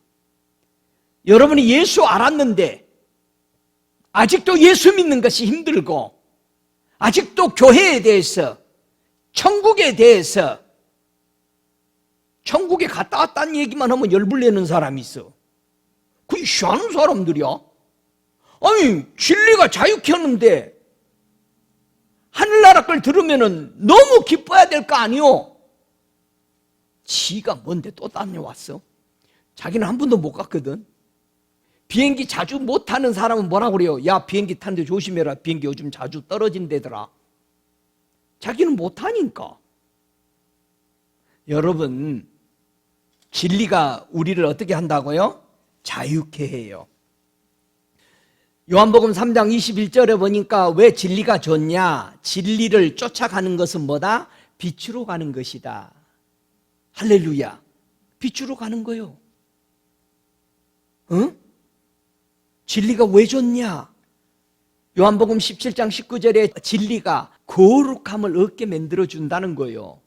여러분이 예수 알았는데 아직도 예수 믿는 것이 힘들고, 아직도 교회에 대해서, 천국에 대해서, 천국에 갔다 왔다는 얘기만 하면 열불내는 사람이 있어. 그게 희한한 사람들이야. 아니, 진리가 자유케 하는데 하늘나라 걸 들으면 너무 기뻐야 될 거 아니오? 지가 뭔데 또 다녀왔어? 자기는 한 번도 못 갔거든. 비행기 자주 못 타는 사람은 뭐라고 그래요? 야, 비행기 타는데 조심해라. 비행기 요즘 자주 떨어진대더라. 자기는 못 타니까. 여러분, 진리가 우리를 어떻게 한다고요? 자유케 해요. 요한복음 3장 21절에 보니까 왜 진리가 좋냐? 진리를 쫓아가는 것은 뭐다? 빛으로 가는 것이다. 할렐루야. 빛으로 가는 거요. 응? 진리가 왜 좋냐? 요한복음 17장 19절에 진리가 거룩함을 얻게 만들어준다는 거예요.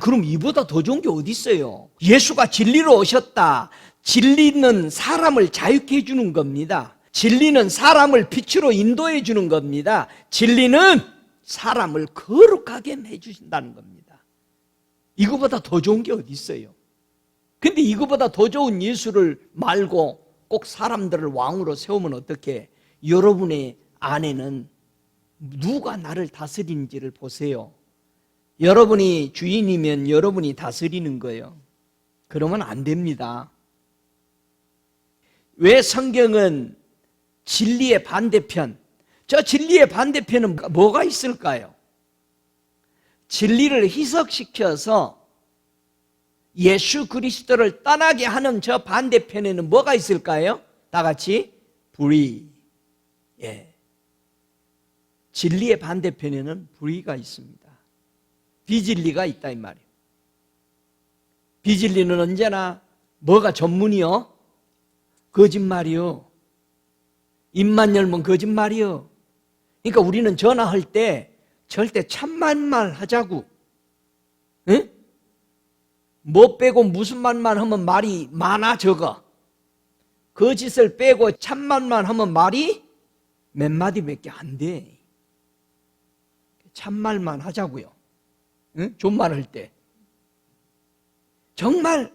그럼 이보다 더 좋은 게 어디 있어요? 예수가 진리로 오셨다. 진리는 사람을 자유케 해주는 겁니다. 진리는 사람을 빛으로 인도해 주는 겁니다. 진리는 사람을 거룩하게 해주신다는 겁니다. 이거보다 더 좋은 게 어디 있어요? 근데 이거보다 더 좋은 예수를 말고 꼭 사람들을 왕으로 세우면 어떻게? 여러분의 안에는 누가 나를 다스리는지를 보세요. 여러분이 주인이면 여러분이 다스리는 거예요. 그러면 안 됩니다. 왜 성경은 진리의 반대편, 저 진리의 반대편은 뭐가 있을까요? 진리를 희석시켜서 예수 그리스도를 떠나게 하는 저 반대편에는 뭐가 있을까요? 다 같이 불의. 예. 진리의 반대편에는 불의가 있습니다. 비진리가 있다 이 말이에요. 비진리는 언제나 뭐가 전문이요? 거짓말이요. 입만 열면 거짓말이요. 그러니까 우리는 전화할 때 절대 참말만 하자고. 응? 뭐 빼고 무슨 말만 하면 말이 많아 적어. 거짓을 빼고 참말만 하면 말이 몇 마디밖에 안 돼. 참말만 하자고요. 응? 존말할 때. 정말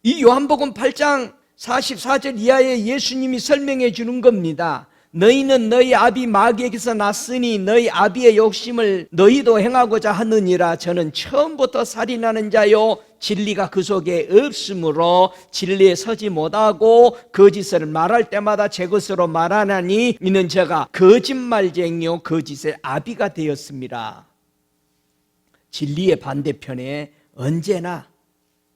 이 요한복음 8장 44절 이하에 예수님이 설명해 주는 겁니다. 너희는 너희 아비 마귀에게서 났으니 너희 아비의 욕심을 너희도 행하고자 하느니라. 저는 처음부터 살인하는 자요 진리가 그 속에 없으므로 진리에 서지 못하고 거짓을 말할 때마다 제 것으로 말하나니 이는 제가 거짓말쟁이요 거짓의 아비가 되었습니다. 진리의 반대편에 언제나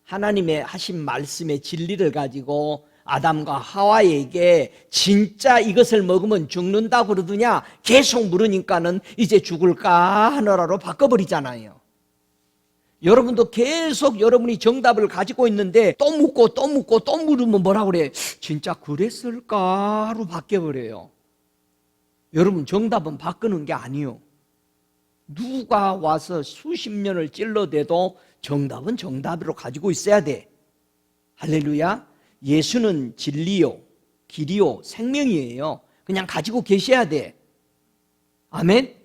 하나님의 하신 말씀의 진리를 가지고 아담과 하와에게 진짜 이것을 먹으면 죽는다고 그러더냐 계속 물으니까는 이제 죽을까 하노라로 바꿔버리잖아요. 여러분도 계속 여러분이 정답을 가지고 있는데 또 묻고 또 묻고 또 물으면 뭐라 그래? 진짜 그랬을까로 바뀌어버려요. 여러분 정답은 바꾸는 게 아니요. 누가 와서 수십 년을 찔러대도 정답은 정답으로 가지고 있어야 돼. 할렐루야. 예수는 진리요, 길이요, 생명이에요. 그냥 가지고 계셔야 돼. 아멘?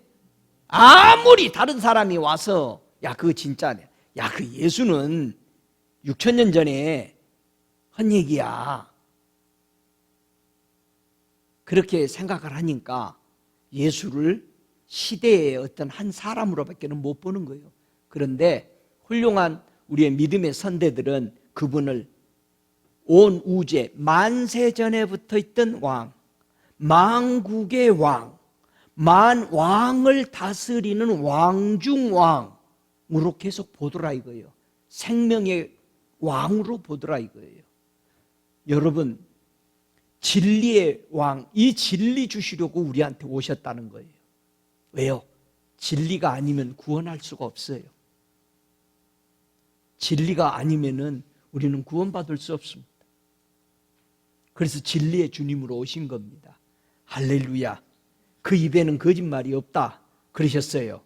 아무리 다른 사람이 와서 야 그거 진짜네. 야 그 예수는 6,000년 전에 한 얘기야. 그렇게 생각을 하니까 예수를 시대의 어떤 한 사람으로밖에 못 보는 거예요. 그런데 훌륭한 우리의 믿음의 선대들은 그분을 온 우주에 만세전에부터 있던 왕, 만국의 왕, 만왕을 다스리는 왕중왕으로 계속 보더라 이거예요. 생명의 왕으로 보더라 이거예요. 여러분 진리의 왕, 이 진리 주시려고 우리한테 오셨다는 거예요. 왜요? 진리가 아니면 구원할 수가 없어요. 진리가 아니면은 우리는 구원받을 수 없습니다. 그래서 진리의 주님으로 오신 겁니다. 할렐루야. 그 입에는 거짓말이 없다 그러셨어요.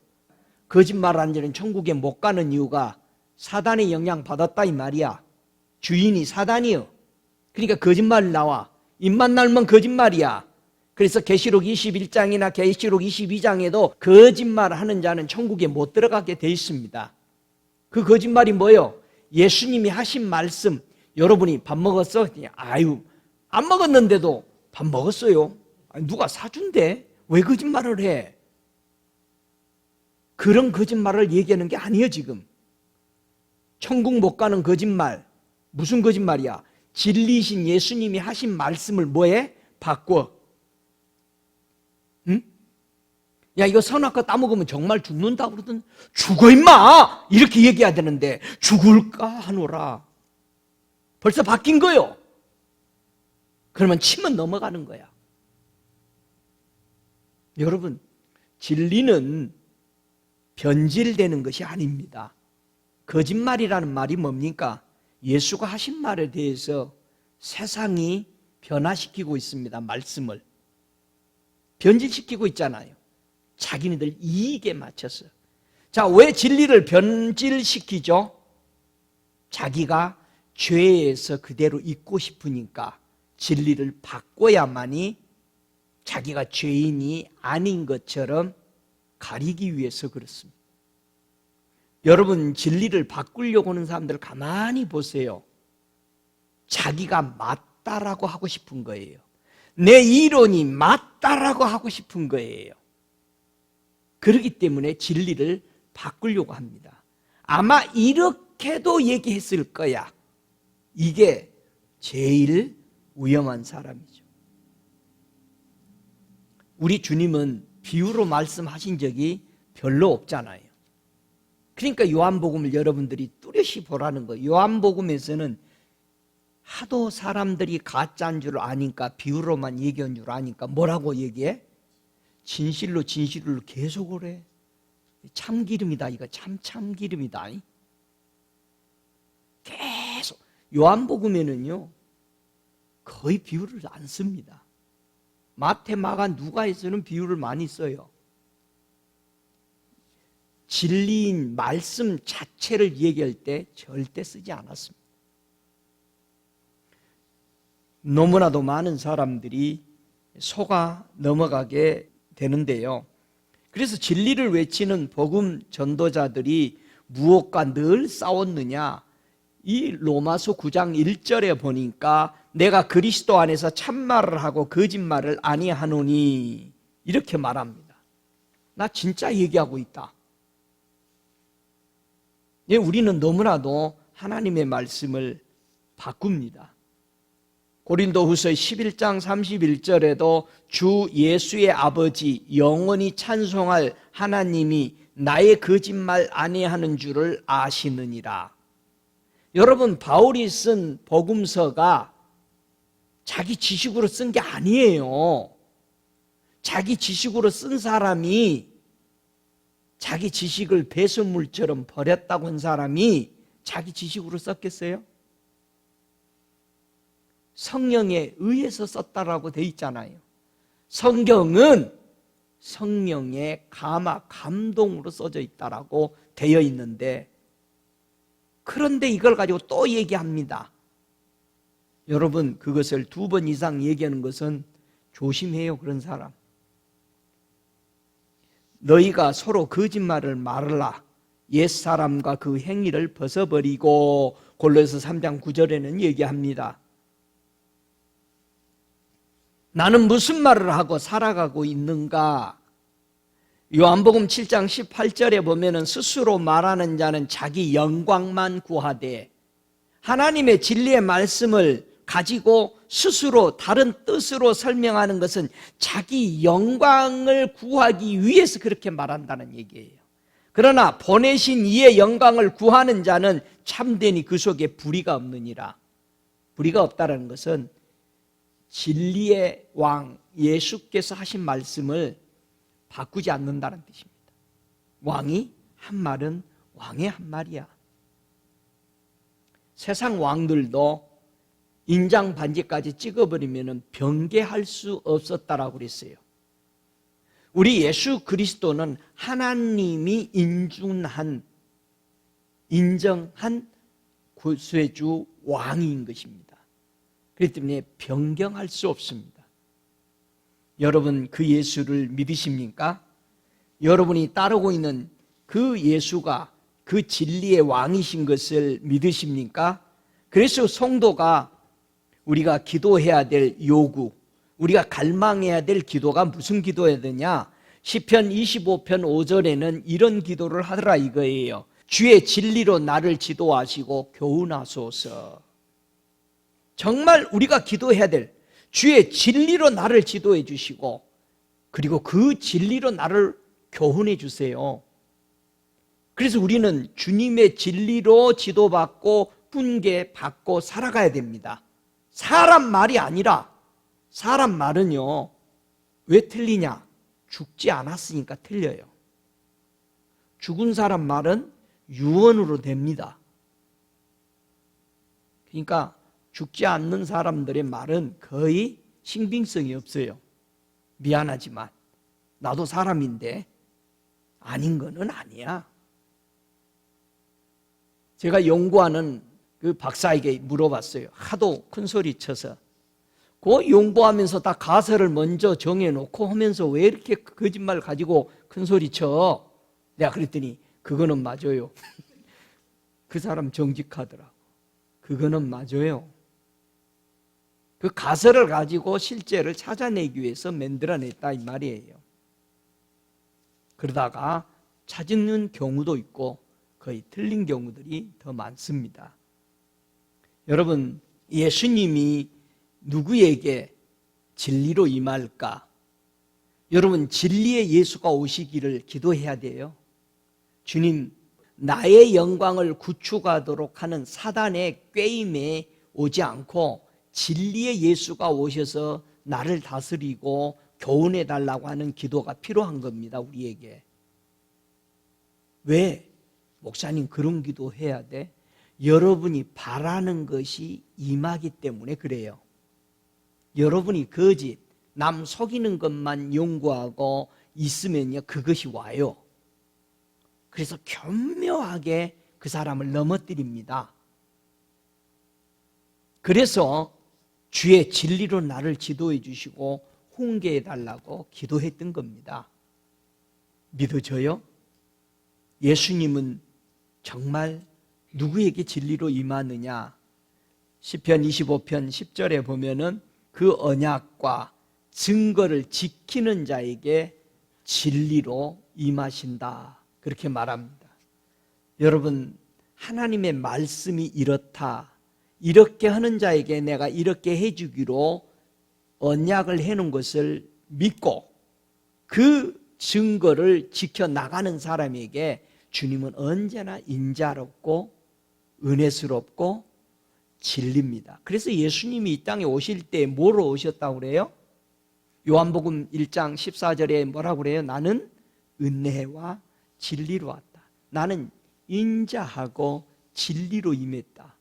거짓말하는 자는 천국에 못 가는 이유가 사단의 영향 받았다 이 말이야. 주인이 사단이요. 그러니까 거짓말 나와. 입만 날면 거짓말이야. 그래서 계시록 21장이나 계시록 22장에도 거짓말하는 자는 천국에 못 들어가게 돼 있습니다. 그 거짓말이 뭐예요? 예수님이 하신 말씀, 여러분이 밥 먹었어? 아유 안 먹었는데도 밥 먹었어요. 아니, 누가 사준대? 왜 거짓말을 해? 그런 거짓말을 얘기하는 게 아니에요 지금. 천국 못 가는 거짓말. 무슨 거짓말이야? 진리신 예수님이 하신 말씀을 뭐해? 바꿔. 응? 야 이거 선악과 따먹으면 정말 죽는다고 그러던 죽어 임마! 이렇게 얘기해야 되는데 죽을까 하노라. 벌써 바뀐 거요. 그러면 치면 넘어가는 거야. 여러분 진리는 변질되는 것이 아닙니다. 거짓말이라는 말이 뭡니까? 예수가 하신 말에 대해서 세상이 변화시키고 있습니다. 말씀을 변질시키고 있잖아요. 자기네들 이익에 맞춰서. 자, 왜 진리를 변질시키죠? 자기가 죄에서 그대로 있고 싶으니까 진리를 바꿔야만이 자기가 죄인이 아닌 것처럼 가리기 위해서 그렇습니다. 여러분 진리를 바꾸려고 하는 사람들 가만히 보세요. 자기가 맞다라고 하고 싶은 거예요. 내 이론이 맞다라고 하고 싶은 거예요. 그렇기 때문에 진리를 바꾸려고 합니다. 아마 이렇게도 얘기했을 거야. 이게 제일 위험한 사람이죠. 우리 주님은 비유로 말씀하신 적이 별로 없잖아요. 그러니까 요한복음을 여러분들이 뚜렷이 보라는 거예요. 요한복음에서는 하도 사람들이 가짜인 줄 아니까, 비유로만 얘기한 줄 아니까 뭐라고 얘기해? 진실로 진실로 계속을 해. 참기름이다, 이거 참기름이다. 계속. 요한복음에는요 거의 비유를 안 씁니다. 마태, 마가, 누가에서는 비유를 많이 써요. 진리인 말씀 자체를 얘기할 때 절대 쓰지 않았습니다. 너무나도 많은 사람들이 속아 넘어가게 되는데요. 그래서 진리를 외치는 복음 전도자들이 무엇과 늘 싸웠느냐? 이 로마서 9장 1절에 보니까 내가 그리스도 안에서 참말을 하고 거짓말을 아니하노니 이렇게 말합니다. 나 진짜 얘기하고 있다. 예, 우리는 너무나도 하나님의 말씀을 바꿉니다. 고린도후서 11장 31절에도 주 예수의 아버지 영원히 찬송할 하나님이 나의 거짓말 아니하는 줄을 아시느니라. 여러분, 바울이 쓴 복음서가 자기 지식으로 쓴 게 아니에요. 자기 지식으로 쓴 사람이, 자기 지식을 배설물처럼 버렸다고 한 사람이 자기 지식으로 썼겠어요? 성령에 의해서 썼다라고 돼 있잖아요. 성경은 성령의 감동으로 써져 있다라고 되어 있는데, 그런데 이걸 가지고 또 얘기합니다. 여러분, 그것을 2번 이상 얘기하는 것은 조심해요. 그런 사람. 너희가 서로 거짓말을 말하라. 옛사람과 그 행위를 벗어버리고, 골로새 3장 9절에는 얘기합니다. 나는 무슨 말을 하고 살아가고 있는가? 요한복음 7장 18절에 보면은 스스로 말하는 자는 자기 영광만 구하되, 하나님의 진리의 말씀을 가지고 스스로 다른 뜻으로 설명하는 것은 자기 영광을 구하기 위해서 그렇게 말한다는 얘기예요. 그러나 보내신 이의 영광을 구하는 자는 참되니 그 속에 불의가 없느니라. 불의가 없다는 것은 진리의 왕 예수께서 하신 말씀을 바꾸지 않는다는 뜻입니다. 왕이 한 말은 왕의 한 말이야. 세상 왕들도 인장 반지까지 찍어버리면 변개할 수 없었다라고 그랬어요. 우리 예수 그리스도는 하나님이 인정한 구세주 왕인 것입니다. 그렇기 때문에 변경할 수 없습니다. 여러분, 그 예수를 믿으십니까? 여러분이 따르고 있는 그 예수가 그 진리의 왕이신 것을 믿으십니까? 그래서 성도가 우리가 기도해야 될 요구, 우리가 갈망해야 될 기도가 무슨 기도해야 되냐? 시편 25편 5절에는 이런 기도를 하더라 이거예요. 주의 진리로 나를 지도하시고 교훈하소서. 정말 우리가 기도해야 될, 주의 진리로 나를 지도해 주시고, 그리고 그 진리로 나를 교훈해 주세요. 그래서 우리는 주님의 진리로 지도받고 훈계받고 살아가야 됩니다. 사람 말이 아니라, 사람 말은요 왜 틀리냐? 죽지 않았으니까 틀려요. 죽은 사람 말은 유언으로 됩니다. 그러니까 죽지 않는 사람들의 말은 거의 신빙성이 없어요. 미안하지만 나도 사람인데 아닌 거는 아니야. 제가 연구하는 그 박사에게 물어봤어요. 하도 큰 소리 쳐서. 그 연구하면서 다 가설을 먼저 정해놓고 하면서 왜 이렇게 거짓말 가지고 큰 소리 쳐? 내가 그랬더니 그거는 맞아요. 그 사람 정직하더라고. 그거는 맞아요. 그 가설을 가지고 실제를 찾아내기 위해서 만들어냈다 이 말이에요. 그러다가 찾는 경우도 있고 거의 틀린 경우들이 더 많습니다. 여러분, 예수님이 누구에게 진리로 임할까? 여러분, 진리의 예수가 오시기를 기도해야 돼요. 주님, 나의 영광을 구축하도록 하는 사단의 꾀임에 오지 않고 진리의 예수가 오셔서 나를 다스리고 교훈해 달라고 하는 기도가 필요한 겁니다, 우리에게. 왜? 목사님, 그런 기도 해야 돼? 여러분이 바라는 것이 임하기 때문에 그래요. 여러분이 거짓, 남 속이는 것만 연구하고 있으면요, 그것이 와요. 그래서 교묘하게 그 사람을 넘어뜨립니다. 그래서 주의 진리로 나를 지도해 주시고 훈계해 달라고 기도했던 겁니다. 믿어져요? 예수님은 정말 누구에게 진리로 임하느냐? 시편 25편 10절에 보면은 그 언약과 증거를 지키는 자에게 진리로 임하신다, 그렇게 말합니다. 여러분, 하나님의 말씀이 이렇다, 이렇게 하는 자에게 내가 이렇게 해주기로 언약을 해놓은 것을 믿고 그 증거를 지켜나가는 사람에게 주님은 언제나 인자롭고 은혜스럽고 진리입니다. 그래서 예수님이 이 땅에 오실 때 뭐로 오셨다고 그래요? 요한복음 1장 14절에 뭐라고 그래요? 나는 은혜와 진리로 왔다. 나는 인자하고 진리로 임했다.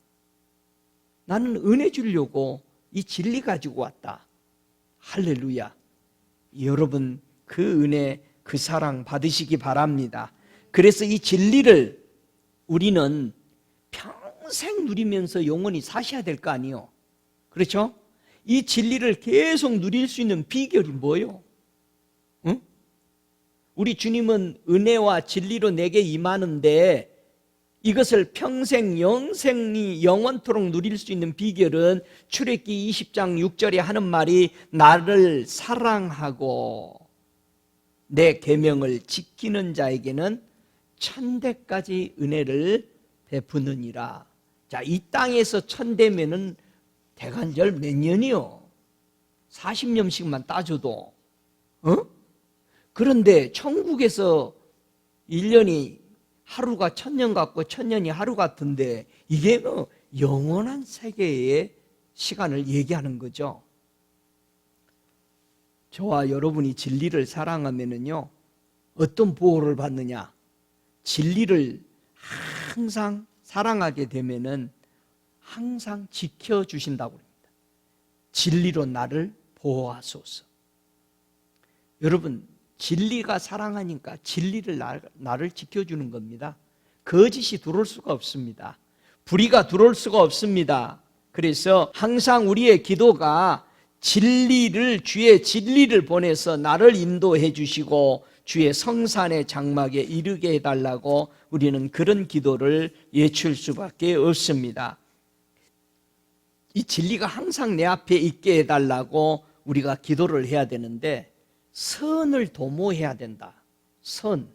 나는 은혜 주려고 이 진리 가지고 왔다. 할렐루야. 여러분, 그 은혜, 그 사랑 받으시기 바랍니다. 그래서 이 진리를 우리는 평생 누리면서 영원히 사셔야 될 거 아니에요. 그렇죠? 이 진리를 계속 누릴 수 있는 비결이 뭐예요? 응? 우리 주님은 은혜와 진리로 내게 임하는데 이것을 평생 영생이 영원토록 누릴 수 있는 비결은 출애굽기 20장 6절에 하는 말이 나를 사랑하고 내 계명을 지키는 자에게는 천대까지 은혜를 베푸느니라. 자, 이 땅에서 천대면은 대간절 몇 년이요? 40년씩만 따져도. 그런데 천국에서 1년이 하루가 1000년 같고 1000년이 하루 같은데 이게 뭐 영원한 세계의 시간을 얘기하는 거죠. 저와 여러분이 진리를 사랑하면은요, 어떤 보호를 받느냐? 진리를 항상 사랑하게 되면은 항상 지켜주신다고 합니다. 진리로 나를 보호하소서. 여러분, 진리가 사랑하니까 진리를 나를 지켜주는 겁니다. 거짓이 들어올 수가 없습니다. 불의가 들어올 수가 없습니다. 그래서 항상 우리의 기도가 진리를, 주의 진리를 보내서 나를 인도해 주시고 주의 성산의 장막에 이르게 해달라고 우리는 그런 기도를 예출 수밖에 없습니다. 이 진리가 항상 내 앞에 있게 해달라고 우리가 기도를 해야 되는데 선을 도모해야 된다. 선.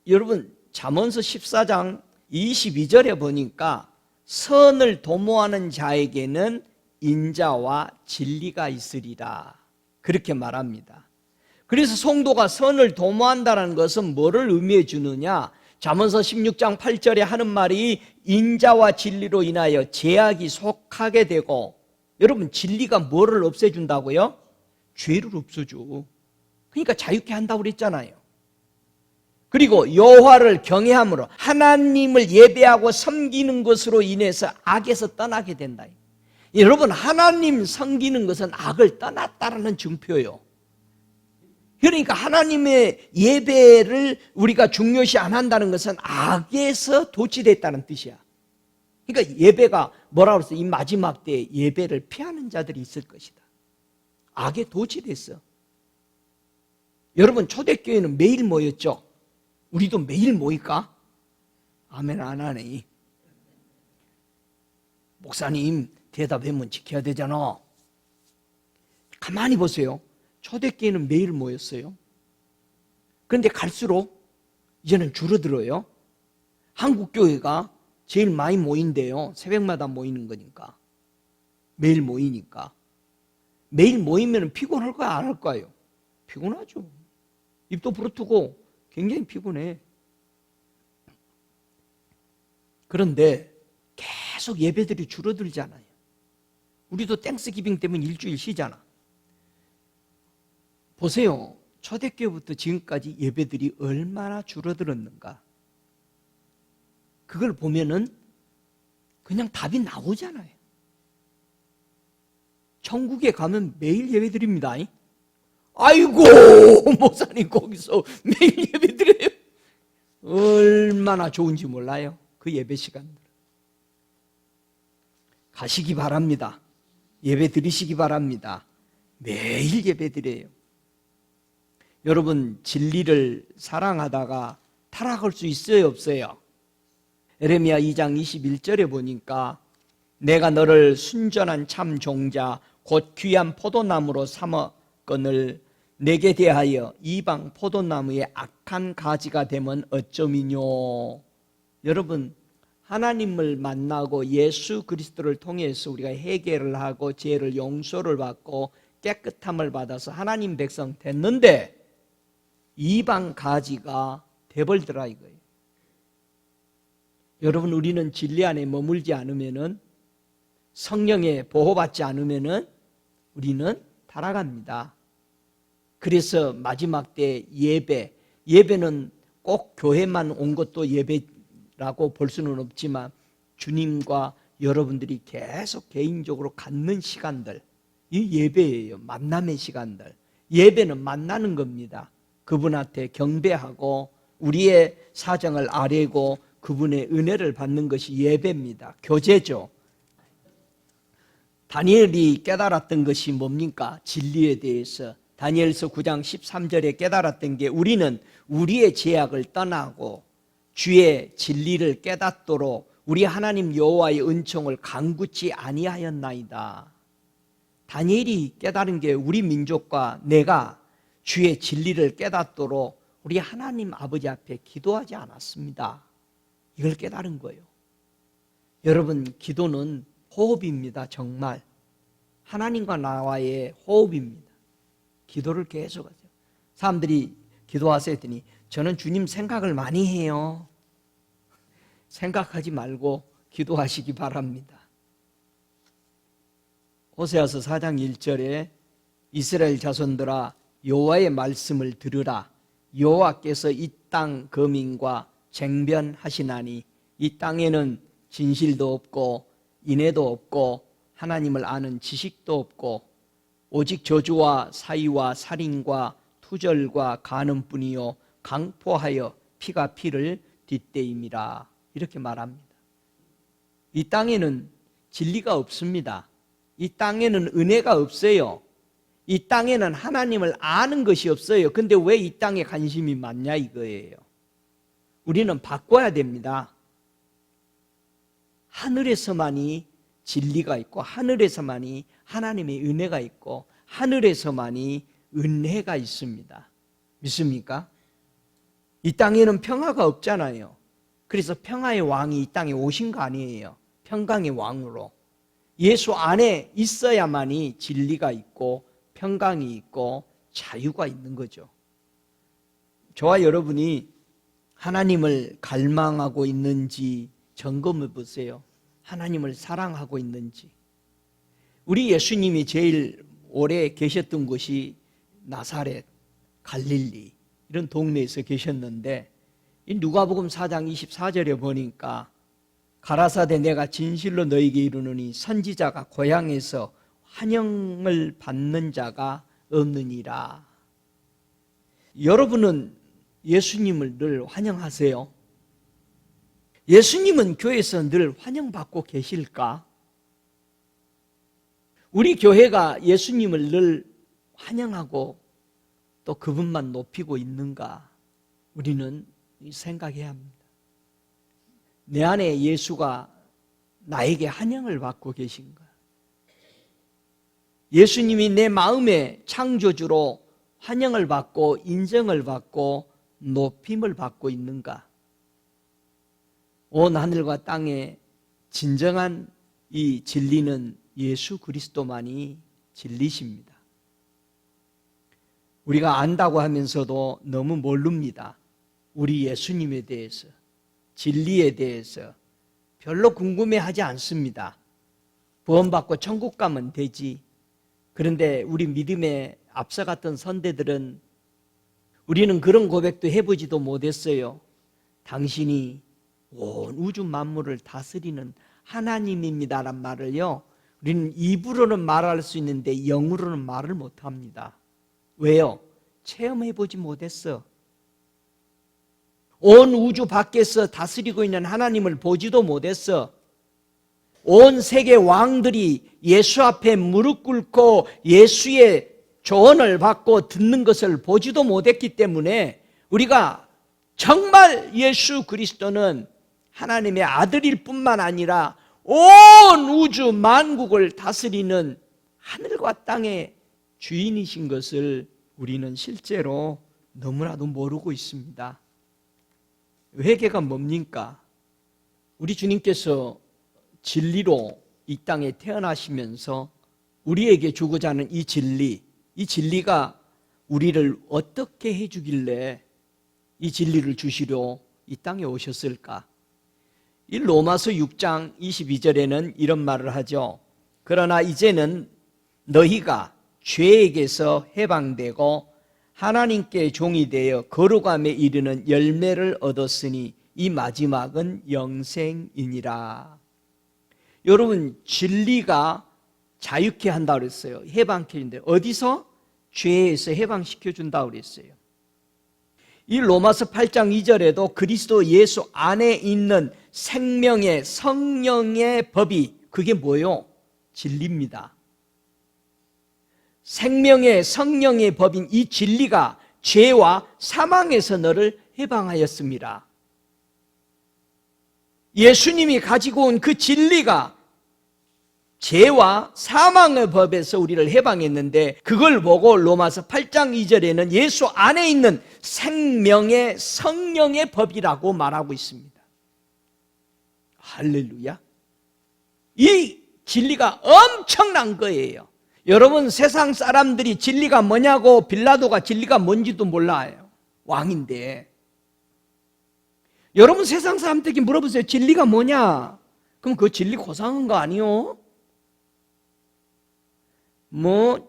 여러분, 잠언서 14장 22절에 보니까 선을 도모하는 자에게는 인자와 진리가 있으리라, 그렇게 말합니다. 그래서 성도가 선을 도모한다는 것은 뭐를 의미해 주느냐? 잠언서 16장 8절에 하는 말이 인자와 진리로 인하여 죄악이 속하게 되고, 여러분, 진리가 뭐를 없애준다고요? 죄를 없애줘. 그러니까 자유케 한다고 그랬잖아요. 그리고 여호와를 경외함으로 하나님을 예배하고 섬기는 것으로 인해서 악에서 떠나게 된다. 여러분, 하나님 섬기는 것은 악을 떠났다는 증표예요. 그러니까 하나님의 예배를 우리가 중요시 안 한다는 것은 악에서 도취됐다는 뜻이야. 그러니까 예배가 뭐라고 그랬어? 이 마지막 때에 예배를 피하는 자들이 있을 것이다. 악에 도취됐어. 여러분, 초대교회는 매일 모였죠? 우리도 매일 모일까? 아멘 안 하네. 목사님, 대답하면 지켜야 되잖아. 가만히 보세요. 초대교회는 매일 모였어요. 그런데 갈수록 이제는 줄어들어요. 한국 교회가 제일 많이 모인대요. 새벽마다 모이는 거니까. 매일 모이니까. 매일 모이면 피곤할 거야, 안 할 거예요? 피곤하죠. 입도 부르트고 굉장히 피곤해. 그런데 계속 예배들이 줄어들잖아요. 우리도 땡스기빙 때문에 일주일 쉬잖아. 보세요. 초대교회부터 지금까지 예배들이 얼마나 줄어들었는가. 그걸 보면은 그냥 답이 나오잖아요. 천국에 가면 매일 예배 드립니다. 아이고, 목사님 거기서 매일 예배 드려요. 얼마나 좋은지 몰라요. 그 예배 시간들. 가시기 바랍니다. 예배 드리시기 바랍니다. 매일 예배 드려요. 여러분, 진리를 사랑하다가 타락할 수 있어요, 없어요? 에레미야 2장 21절에 보니까 내가 너를 순전한 참 종자 곧 귀한 포도나무로 삼았거늘 내게 대하여 이방 포도나무의 악한 가지가 되면 어쩌미뇨. 여러분, 하나님을 만나고 예수 그리스도를 통해서 우리가 회개를 하고 죄를 용서를 받고 깨끗함을 받아서 하나님 백성 됐는데 이방 가지가 돼버리더라 이거예요. 여러분, 우리는 진리 안에 머물지 않으면은, 성령에 보호받지 않으면은 우리는 타락합니다. 그래서 마지막 때 예배는 꼭 교회만 온 것도 예배라고 볼 수는 없지만 주님과 여러분들이 계속 개인적으로 갖는 시간들, 이 예배예요. 만남의 시간들. 예배는 만나는 겁니다. 그분한테 경배하고 우리의 사정을 아뢰고 그분의 은혜를 받는 것이 예배입니다. 교제죠. 다니엘이 깨달았던 것이 뭡니까? 진리에 대해서. 다니엘서 9장 13절에 깨달았던 게 우리는 우리의 죄악을 떠나고 주의 진리를 깨닫도록 우리 하나님 여호와의 은총을 간구치 아니하였나이다. 다니엘이 깨달은 게 우리 민족과 내가 주의 진리를 깨닫도록 우리 하나님 아버지 앞에 기도하지 않았습니다. 이걸 깨달은 거예요. 여러분, 기도는 호흡입니다. 정말 하나님과 나와의 호흡입니다. 기도를 계속하세요. 사람들이 기도하세요 했더니 저는 주님 생각을 많이 해요. 생각하지 말고 기도하시기 바랍니다. 호세아서 4장 1절에 이스라엘 자손들아 여호와의 말씀을 들으라. 여호와께서 이 땅 거민과 쟁변하시나니 이 땅에는 진실도 없고 인애도 없고 하나님을 아는 지식도 없고 오직 저주와 사위와 살인과 투절과 간음뿐이요 강포하여 피가 피를 뒷대임이라. 이렇게 말합니다. 이 땅에는 진리가 없습니다. 이 땅에는 은혜가 없어요. 이 땅에는 하나님을 아는 것이 없어요. 근데 왜 이 땅에 관심이 많냐 이거예요. 우리는 바꿔야 됩니다. 하늘에서만이 진리가 있고 하늘에서만이 하나님의 은혜가 있고 하늘에서만이 은혜가 있습니다. 믿습니까? 이 땅에는 평화가 없잖아요. 그래서 평화의 왕이 이 땅에 오신 거 아니에요. 평강의 왕으로. 예수 안에 있어야만이 진리가 있고 평강이 있고 자유가 있는 거죠. 저와 여러분이 하나님을 갈망하고 있는지 점검해 보세요. 하나님을 사랑하고 있는지. 우리 예수님이 제일 오래 계셨던 곳이 나사렛, 갈릴리 이런 동네에서 계셨는데 이 누가복음 4장 24절에 보니까 가라사대 내가 진실로 너에게 이르노니 선지자가 고향에서 환영을 받는 자가 없느니라. 여러분은 예수님을 늘 환영하세요? 예수님은 교회에서 늘 환영받고 계실까? 우리 교회가 예수님을 늘 환영하고 또 그분만 높이고 있는가? 우리는 생각해야 합니다. 내 안에 예수가 나에게 환영을 받고 계신가? 예수님이 내 마음의 창조주로 환영을 받고 인정을 받고 높임을 받고 있는가? 온 하늘과 땅에 진정한 이 진리는 예수 그리스도만이 진리십니다. 우리가 안다고 하면서도 너무 모릅니다. 우리 예수님에 대해서, 진리에 대해서 별로 궁금해하지 않습니다. 구원받고 천국 가면 되지. 그런데 우리 믿음에 앞서갔던 선대들은 우리는 그런 고백도 해보지도 못했어요. 당신이 온 우주 만물을 다스리는 하나님입니다란 말을요, 우리는 입으로는 말할 수 있는데 영으로는 말을 못합니다. 왜요? 체험해보지 못했어. 온 우주 밖에서 다스리고 있는 하나님을 보지도 못했어. 온 세계 왕들이 예수 앞에 무릎 꿇고 예수의 조언을 받고 듣는 것을 보지도 못했기 때문에 우리가 정말 예수 그리스도는 하나님의 아들일 뿐만 아니라 온 우주 만국을 다스리는 하늘과 땅의 주인이신 것을 우리는 실제로 너무나도 모르고 있습니다. 회개가 뭡니까? 우리 주님께서 진리로 이 땅에 태어나시면서 우리에게 주고자 하는 이 진리가 우리를 어떻게 해주길래 이 진리를 주시려 이 땅에 오셨을까? 이 로마서 6장 22절에는 이런 말을 하죠. 그러나 이제는 너희가 죄에게서 해방되고 하나님께 종이 되어 거룩함에 이르는 열매를 얻었으니 이 마지막은 영생이니라. 여러분, 진리가 자유케 한다고 그랬어요. 해방케 한다. 어디서? 죄에서 해방시켜 준다고 그랬어요. 이 로마서 8장 2절에도 그리스도 예수 안에 있는 생명의 성령의 법이, 그게 뭐요? 진리입니다. 생명의 성령의 법인 이 진리가 죄와 사망에서 너를 해방하였습니다. 예수님이 가지고 온 그 진리가 죄와 사망의 법에서 우리를 해방했는데, 그걸 보고 로마서 8장 2절에는 예수 안에 있는 생명의 성령의 법이라고 말하고 있습니다. 할렐루야. 이 진리가 엄청난 거예요. 여러분, 세상 사람들이 진리가 뭐냐고, 빌라도가 진리가 뭔지도 몰라요. 왕인데. 여러분, 세상 사람들에게 물어보세요. 진리가 뭐냐? 그럼 그 진리 고상한 거 아니요?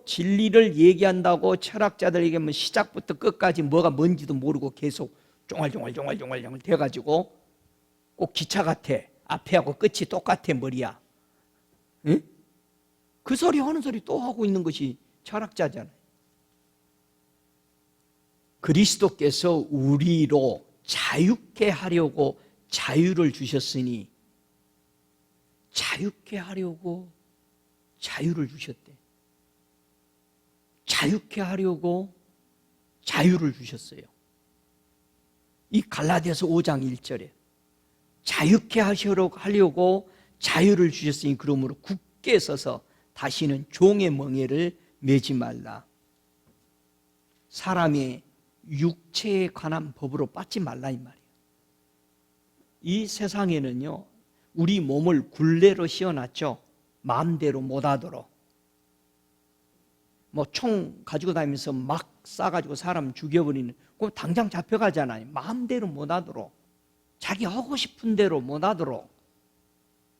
진리를 얘기한다고 철학자들에게 시작부터 끝까지 뭐가 뭔지도 모르고 계속 쫑알쫑알 돼가지고 꼭 기차 같아. 앞에하고 끝이 똑같아, 머리야. 응? 그 소리 하는 소리 또 하고 있는 것이 철학자잖아요. 그리스도께서 우리로 자유케 하려고 자유를 주셨으니, 자유케 하려고 자유를 주셨대. 자유케 하려고 자유를 주셨어요. 이 갈라디아서 5장 1절에 자유케 하려고 자유를 주셨으니 그러므로 굳게 서서 다시는 종의 멍에를 매지 말라. 사람의 육체에 관한 법으로 빠지 말라 이 말이에요. 이 세상에는요, 우리 몸을 굴레로 씌워놨죠. 마음대로 못하도록. 총 가지고 다니면서 막 쏴가지고 사람 죽여버리는, 그럼 당장 잡혀가잖아요. 마음대로 못하도록, 자기 하고 싶은 대로 못하도록.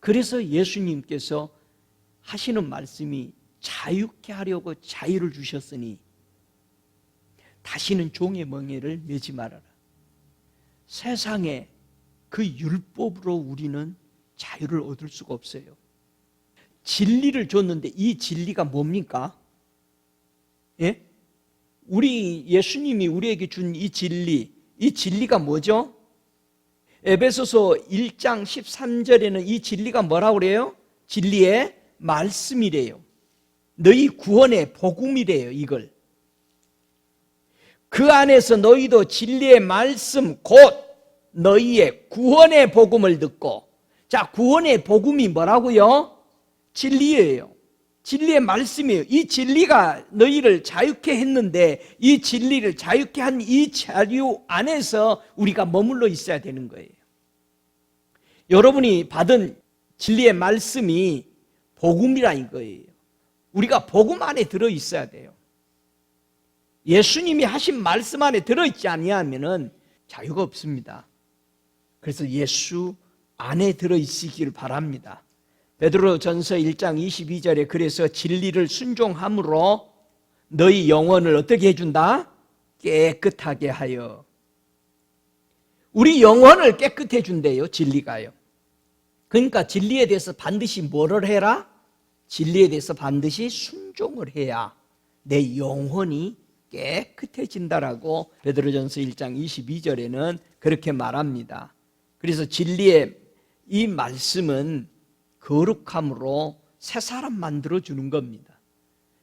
그래서 예수님께서 하시는 말씀이 자유케 하려고 자유를 주셨으니 다시는 종의 멍에를 매지 말아라. 세상에 그 율법으로 우리는 자유를 얻을 수가 없어요. 진리를 줬는데 이 진리가 뭡니까? 예? 우리 예수님이 우리에게 준 이 진리가 뭐죠? 에베소서 1장 13절에는 이 진리가 뭐라고 그래요? 진리의 말씀이래요. 너희 구원의 복음이래요. 이걸 그 안에서 너희도 진리의 말씀 곧 너희의 구원의 복음을 듣고, 자, 구원의 복음이 뭐라고요? 진리예요. 진리의 말씀이에요. 이 진리가 너희를 자유케 했는데 이 진리를 자유케 한 이 자유 안에서 우리가 머물러 있어야 되는 거예요. 여러분이 받은 진리의 말씀이 복음이라 이거예요. 우리가 복음 안에 들어있어야 돼요. 예수님이 하신 말씀 안에 들어있지 아니하면 자유가 없습니다. 그래서 예수 안에 들어있으기를 바랍니다. 베드로전서 1장 22절에 그래서 진리를 순종함으로 너희 영혼을 어떻게 해준다? 깨끗하게 하여. 우리 영혼을 깨끗해 준대요, 진리가요. 그러니까 진리에 대해서 반드시 뭐를 해라? 진리에 대해서 반드시 순종을 해야 내 영혼이 깨끗해진다라고 베드로전서 1장 22절에는 그렇게 말합니다. 그래서 진리의 이 말씀은 거룩함으로 새 사람 만들어주는 겁니다.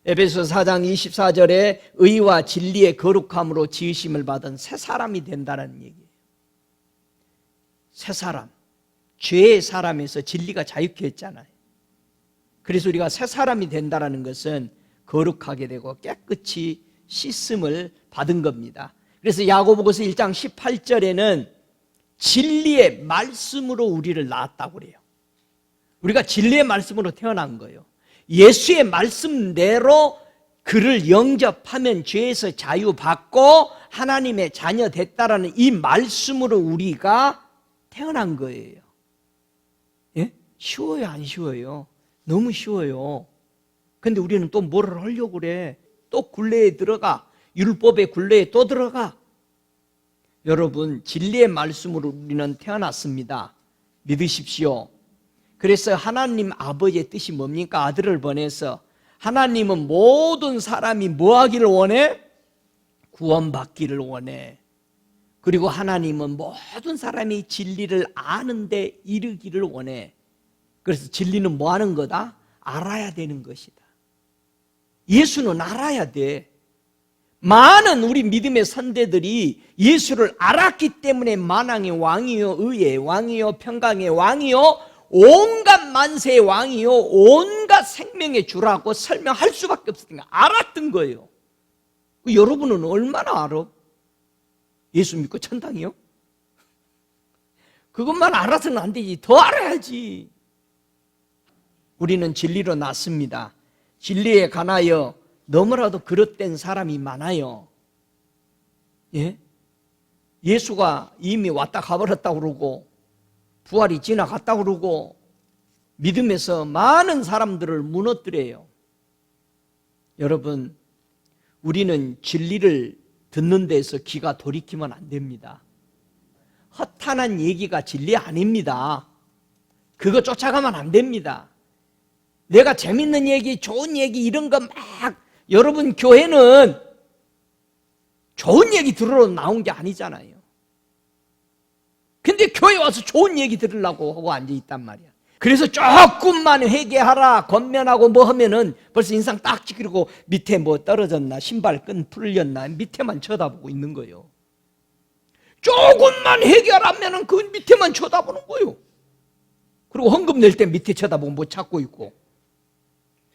에베소 4장 24절에 의와 진리의 거룩함으로 지으심을 받은 새 사람이 된다는 얘기예요. 새 사람, 죄의 사람에서 진리가 자유케 했잖아요. 그래서 우리가 새 사람이 된다는 것은 거룩하게 되고 깨끗이 씻음을 받은 겁니다. 그래서 야고보서 1장 18절에는 진리의 말씀으로 우리를 낳았다고 그래요. 우리가 진리의 말씀으로 태어난 거예요. 예수의 말씀대로 그를 영접하면 죄에서 자유받고 하나님의 자녀 됐다라는 이 말씀으로 우리가 태어난 거예요. 예? 쉬워요, 안 쉬워요? 너무 쉬워요. 근데 우리는 또 뭐를 하려고 그래? 또 굴레에 들어가. 율법의 굴레에 또 들어가. 여러분, 진리의 말씀으로 우리는 태어났습니다. 믿으십시오. 그래서 하나님 아버지의 뜻이 뭡니까? 아들을 보내서 하나님은 모든 사람이 뭐 하기를 원해? 구원받기를 원해. 그리고 하나님은 모든 사람이 진리를 아는데 이르기를 원해. 그래서 진리는 뭐 하는 거다? 알아야 되는 것이다. 예수는 알아야 돼. 많은 우리 믿음의 선대들이 예수를 알았기 때문에 만왕의 왕이요 의의 왕이요 평강의 왕이요 온갖 만세의 왕이요 온갖 생명의 주라고 설명할 수밖에 없으니까 알았던 거예요. 여러분은 얼마나 알아? 예수 믿고 천당이요? 그것만 알아서는 안 되지. 더 알아야지. 우리는 진리로 났습니다. 진리에 관하여 너무나도 그릇된 사람이 많아요. 예? 예수가 이미 왔다 가버렸다고 그러고 부활이 지나갔다고 그러고 믿음에서 많은 사람들을 무너뜨려요. 여러분, 우리는 진리를 듣는 데서 귀가 돌이키면 안 됩니다. 허탄한 얘기가 진리 아닙니다. 그거 쫓아가면 안 됩니다. 내가 재밌는 얘기, 좋은 얘기 이런 거 막 여러분 교회는 좋은 얘기 들으러 나온 게 아니잖아요. 근데 교회 와서 좋은 얘기 들으려고 하고 앉아있단 말이야. 그래서 조금만 회개하라 권면하고 뭐 하면은 벌써 인상 딱 찌그리고 밑에 뭐 떨어졌나 신발끈 풀렸나 밑에만 쳐다보고 있는 거예요. 조금만 회개하라면은 그 밑에만 쳐다보는 거예요. 그리고 헌금 낼 때 밑에 쳐다보고 뭐 찾고 있고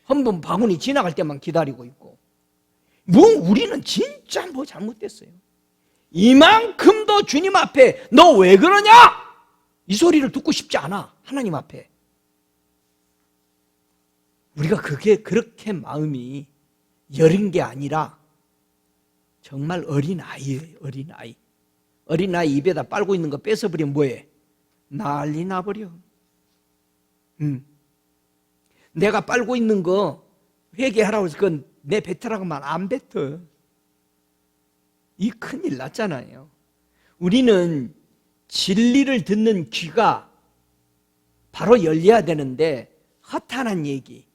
헌금 바구니 지나갈 때만 기다리고 있고 뭐 우리는 진짜 뭐 잘못됐어요. 이만큼도 주님 앞에 너 왜 그러냐? 이 소리를 듣고 싶지 않아. 하나님 앞에. 우리가 그렇게 마음이 여린 게 아니라 정말 어린아이예요. 어린아이. 어린아이 입에다 빨고 있는 거 뺏어버리면 뭐해? 난리 나버려. 내가 빨고 있는 거 회개하라고 해서 그건 내 뱉으라고만 안 뱉어. 이 큰일 났잖아요. 우리는 진리를 듣는 귀가 바로 열려야 되는데 허탄한 얘기,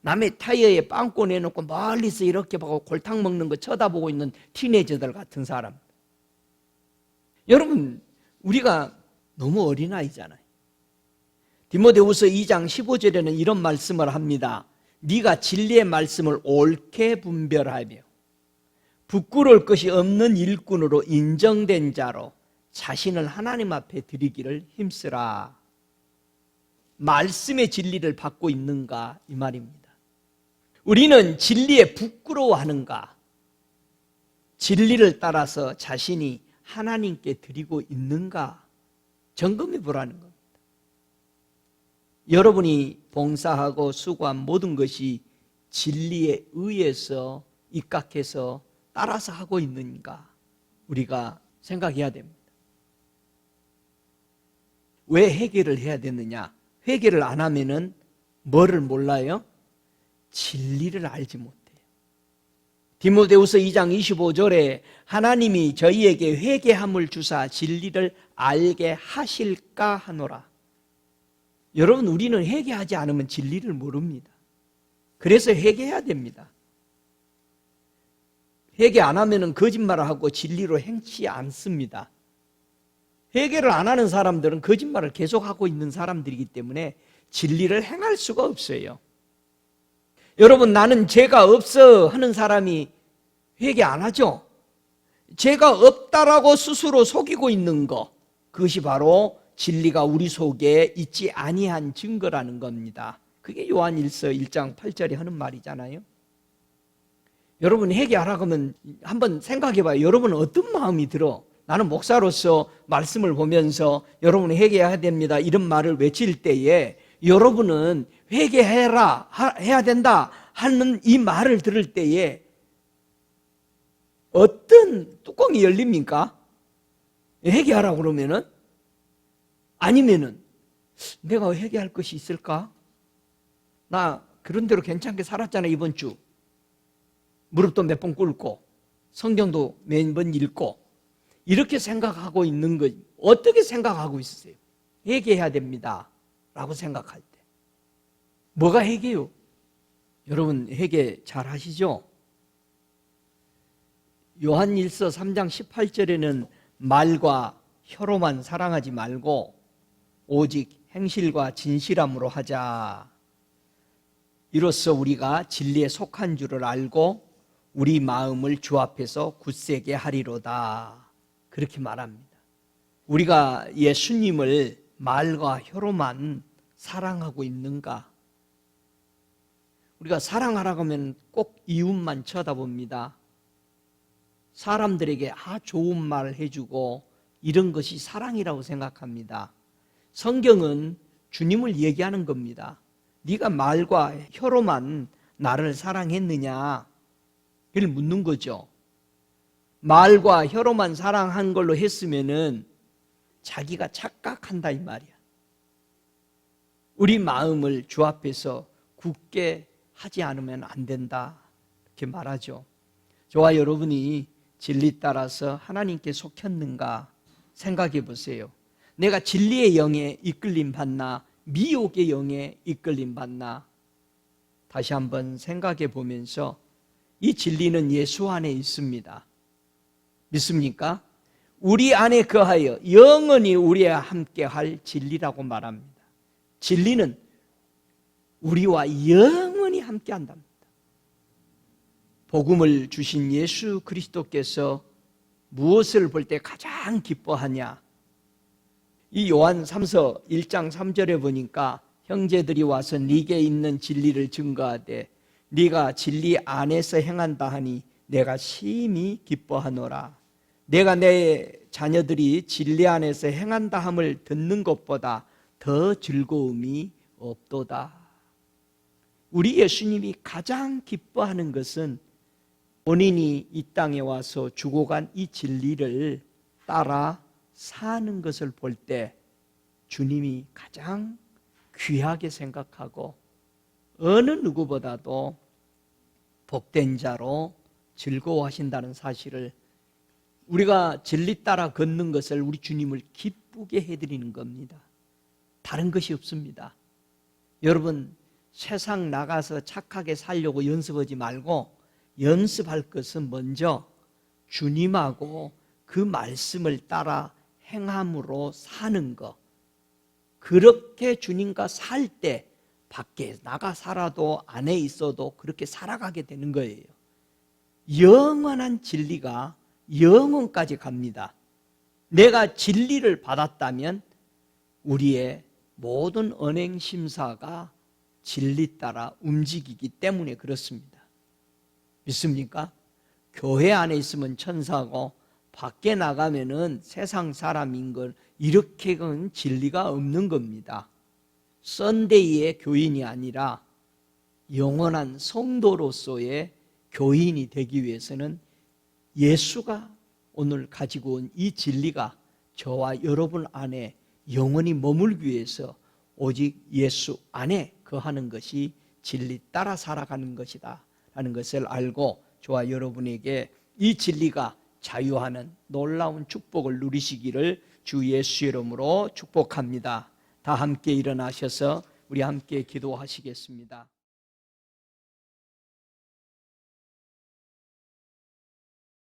남의 타이어에 빵꾸 내놓고 멀리서 이렇게 보고 골탕 먹는 거 쳐다보고 있는 티네이저들 같은 사람. 여러분, 우리가 너무 어린아이잖아요. 디모데후서 2장 15절에는 이런 말씀을 합니다. 네가 진리의 말씀을 옳게 분별하며 부끄러울 것이 없는 일꾼으로 인정된 자로 자신을 하나님 앞에 드리기를 힘쓰라. 말씀의 진리를 받고 있는가 이 말입니다. 우리는 진리에 부끄러워하는가? 진리를 따라서 자신이 하나님께 드리고 있는가? 점검해 보라는 겁니다. 여러분이 봉사하고 수고한 모든 것이 진리에 의해서 입각해서 따라서 하고 있는가? 우리가 생각해야 됩니다. 왜 회개를 해야 되느냐? 회개를 안 하면은 뭐를 몰라요? 진리를 알지 못해요. 디모데후서 2장 25절에 하나님이 저희에게 회개함을 주사 진리를 알게 하실까 하노라. 여러분, 우리는 회개하지 않으면 진리를 모릅니다. 그래서 회개해야 됩니다. 회개 안 하면은 거짓말을 하고 진리로 행치 않습니다. 회개를 안 하는 사람들은 거짓말을 계속하고 있는 사람들이기 때문에 진리를 행할 수가 없어요. 여러분, 나는 죄가 없어 하는 사람이 회개 안 하죠? 죄가 없다라고 스스로 속이고 있는 것, 그것이 바로 진리가 우리 속에 있지 아니한 증거라는 겁니다. 그게 요한일서 1장 8절에 하는 말이잖아요. 여러분, 회개하라고 하면 한번 생각해 봐요. 여러분은 어떤 마음이 들어? 나는 목사로서 말씀을 보면서 여러분은 회개해야 됩니다 이런 말을 외칠 때에 여러분은 회개해라, 해야 된다 하는 이 말을 들을 때에 어떤 뚜껑이 열립니까? 회개하라고 그러면은? 아니면은 내가 회개할 것이 있을까? 나 그런 대로 괜찮게 살았잖아 이번 주. 무릎도 몇 번 꿇고 성경도 몇 번 읽고 이렇게 생각하고 있는 것, 어떻게 생각하고 있으세요? 회개해야 됩니다 라고 생각할 때 뭐가 회개요? 여러분, 회개 잘 하시죠? 요한일서 3장 18절에는 말과 혀로만 사랑하지 말고 오직 행실과 진실함으로 하자. 이로써 우리가 진리에 속한 줄을 알고 우리 마음을 주 앞에서 굳세게 하리로다. 그렇게 말합니다. 우리가 예수님을 말과 혀로만 사랑하고 있는가? 우리가 사랑하라고 하면 꼭 이웃만 쳐다봅니다. 사람들에게 좋은 말 해주고 이런 것이 사랑이라고 생각합니다. 성경은 주님을 얘기하는 겁니다. 네가 말과 혀로만 나를 사랑했느냐? 그걸 묻는 거죠. 말과 혀로만 사랑한 걸로 했으면은 자기가 착각한다 이 말이야. 우리 마음을 주 앞에서 굳게 하지 않으면 안 된다 이렇게 말하죠. 저와 여러분이 진리 따라서 하나님께 속했는가 생각해 보세요. 내가 진리의 영에 이끌림 받나 미혹의 영에 이끌림 받나 다시 한번 생각해 보면서 이 진리는 예수 안에 있습니다. 믿습니까? 우리 안에 거하여 영원히 우리와 함께 할 진리라고 말합니다. 진리는 우리와 영원히 함께 한답니다. 복음을 주신 예수 그리스도께서 무엇을 볼 때 가장 기뻐하냐? 이 요한 3서 1장 3절에 보니까 형제들이 와서 네게 있는 진리를 증거하되 네가 진리 안에서 행한다 하니 내가 심히 기뻐하노라. 내가 내 자녀들이 진리 안에서 행한다 함을 듣는 것보다 더 즐거움이 없도다. 우리 예수님이 가장 기뻐하는 것은 본인이 이 땅에 와서 주고 간 이 진리를 따라 사는 것을 볼 때 주님이 가장 귀하게 생각하고 어느 누구보다도 복된 자로 즐거워하신다는 사실을 우리가 진리 따라 걷는 것을 우리 주님을 기쁘게 해드리는 겁니다. 다른 것이 없습니다. 여러분, 세상 나가서 착하게 살려고 연습하지 말고 연습할 것은 먼저 주님하고 그 말씀을 따라 행함으로 사는 것. 그렇게 주님과 살 때 밖에 나가 살아도 안에 있어도 그렇게 살아가게 되는 거예요. 영원한 진리가 영원까지 갑니다. 내가 진리를 받았다면 우리의 모든 언행 심사가 진리 따라 움직이기 때문에 그렇습니다. 믿습니까? 교회 안에 있으면 천사고 밖에 나가면은 세상 사람인 걸 이렇게는 진리가 없는 겁니다. 썬데이의 교인이 아니라 영원한 성도로서의 교인이 되기 위해서는 예수가 오늘 가지고 온 이 진리가 저와 여러분 안에 영원히 머물기 위해서 오직 예수 안에 거하는 것이 진리 따라 살아가는 것이다 라는 것을 알고 저와 여러분에게 이 진리가 자유하는 놀라운 축복을 누리시기를 주 예수 이름으로 축복합니다. 다 함께 일어나셔서 우리 함께 기도하시겠습니다.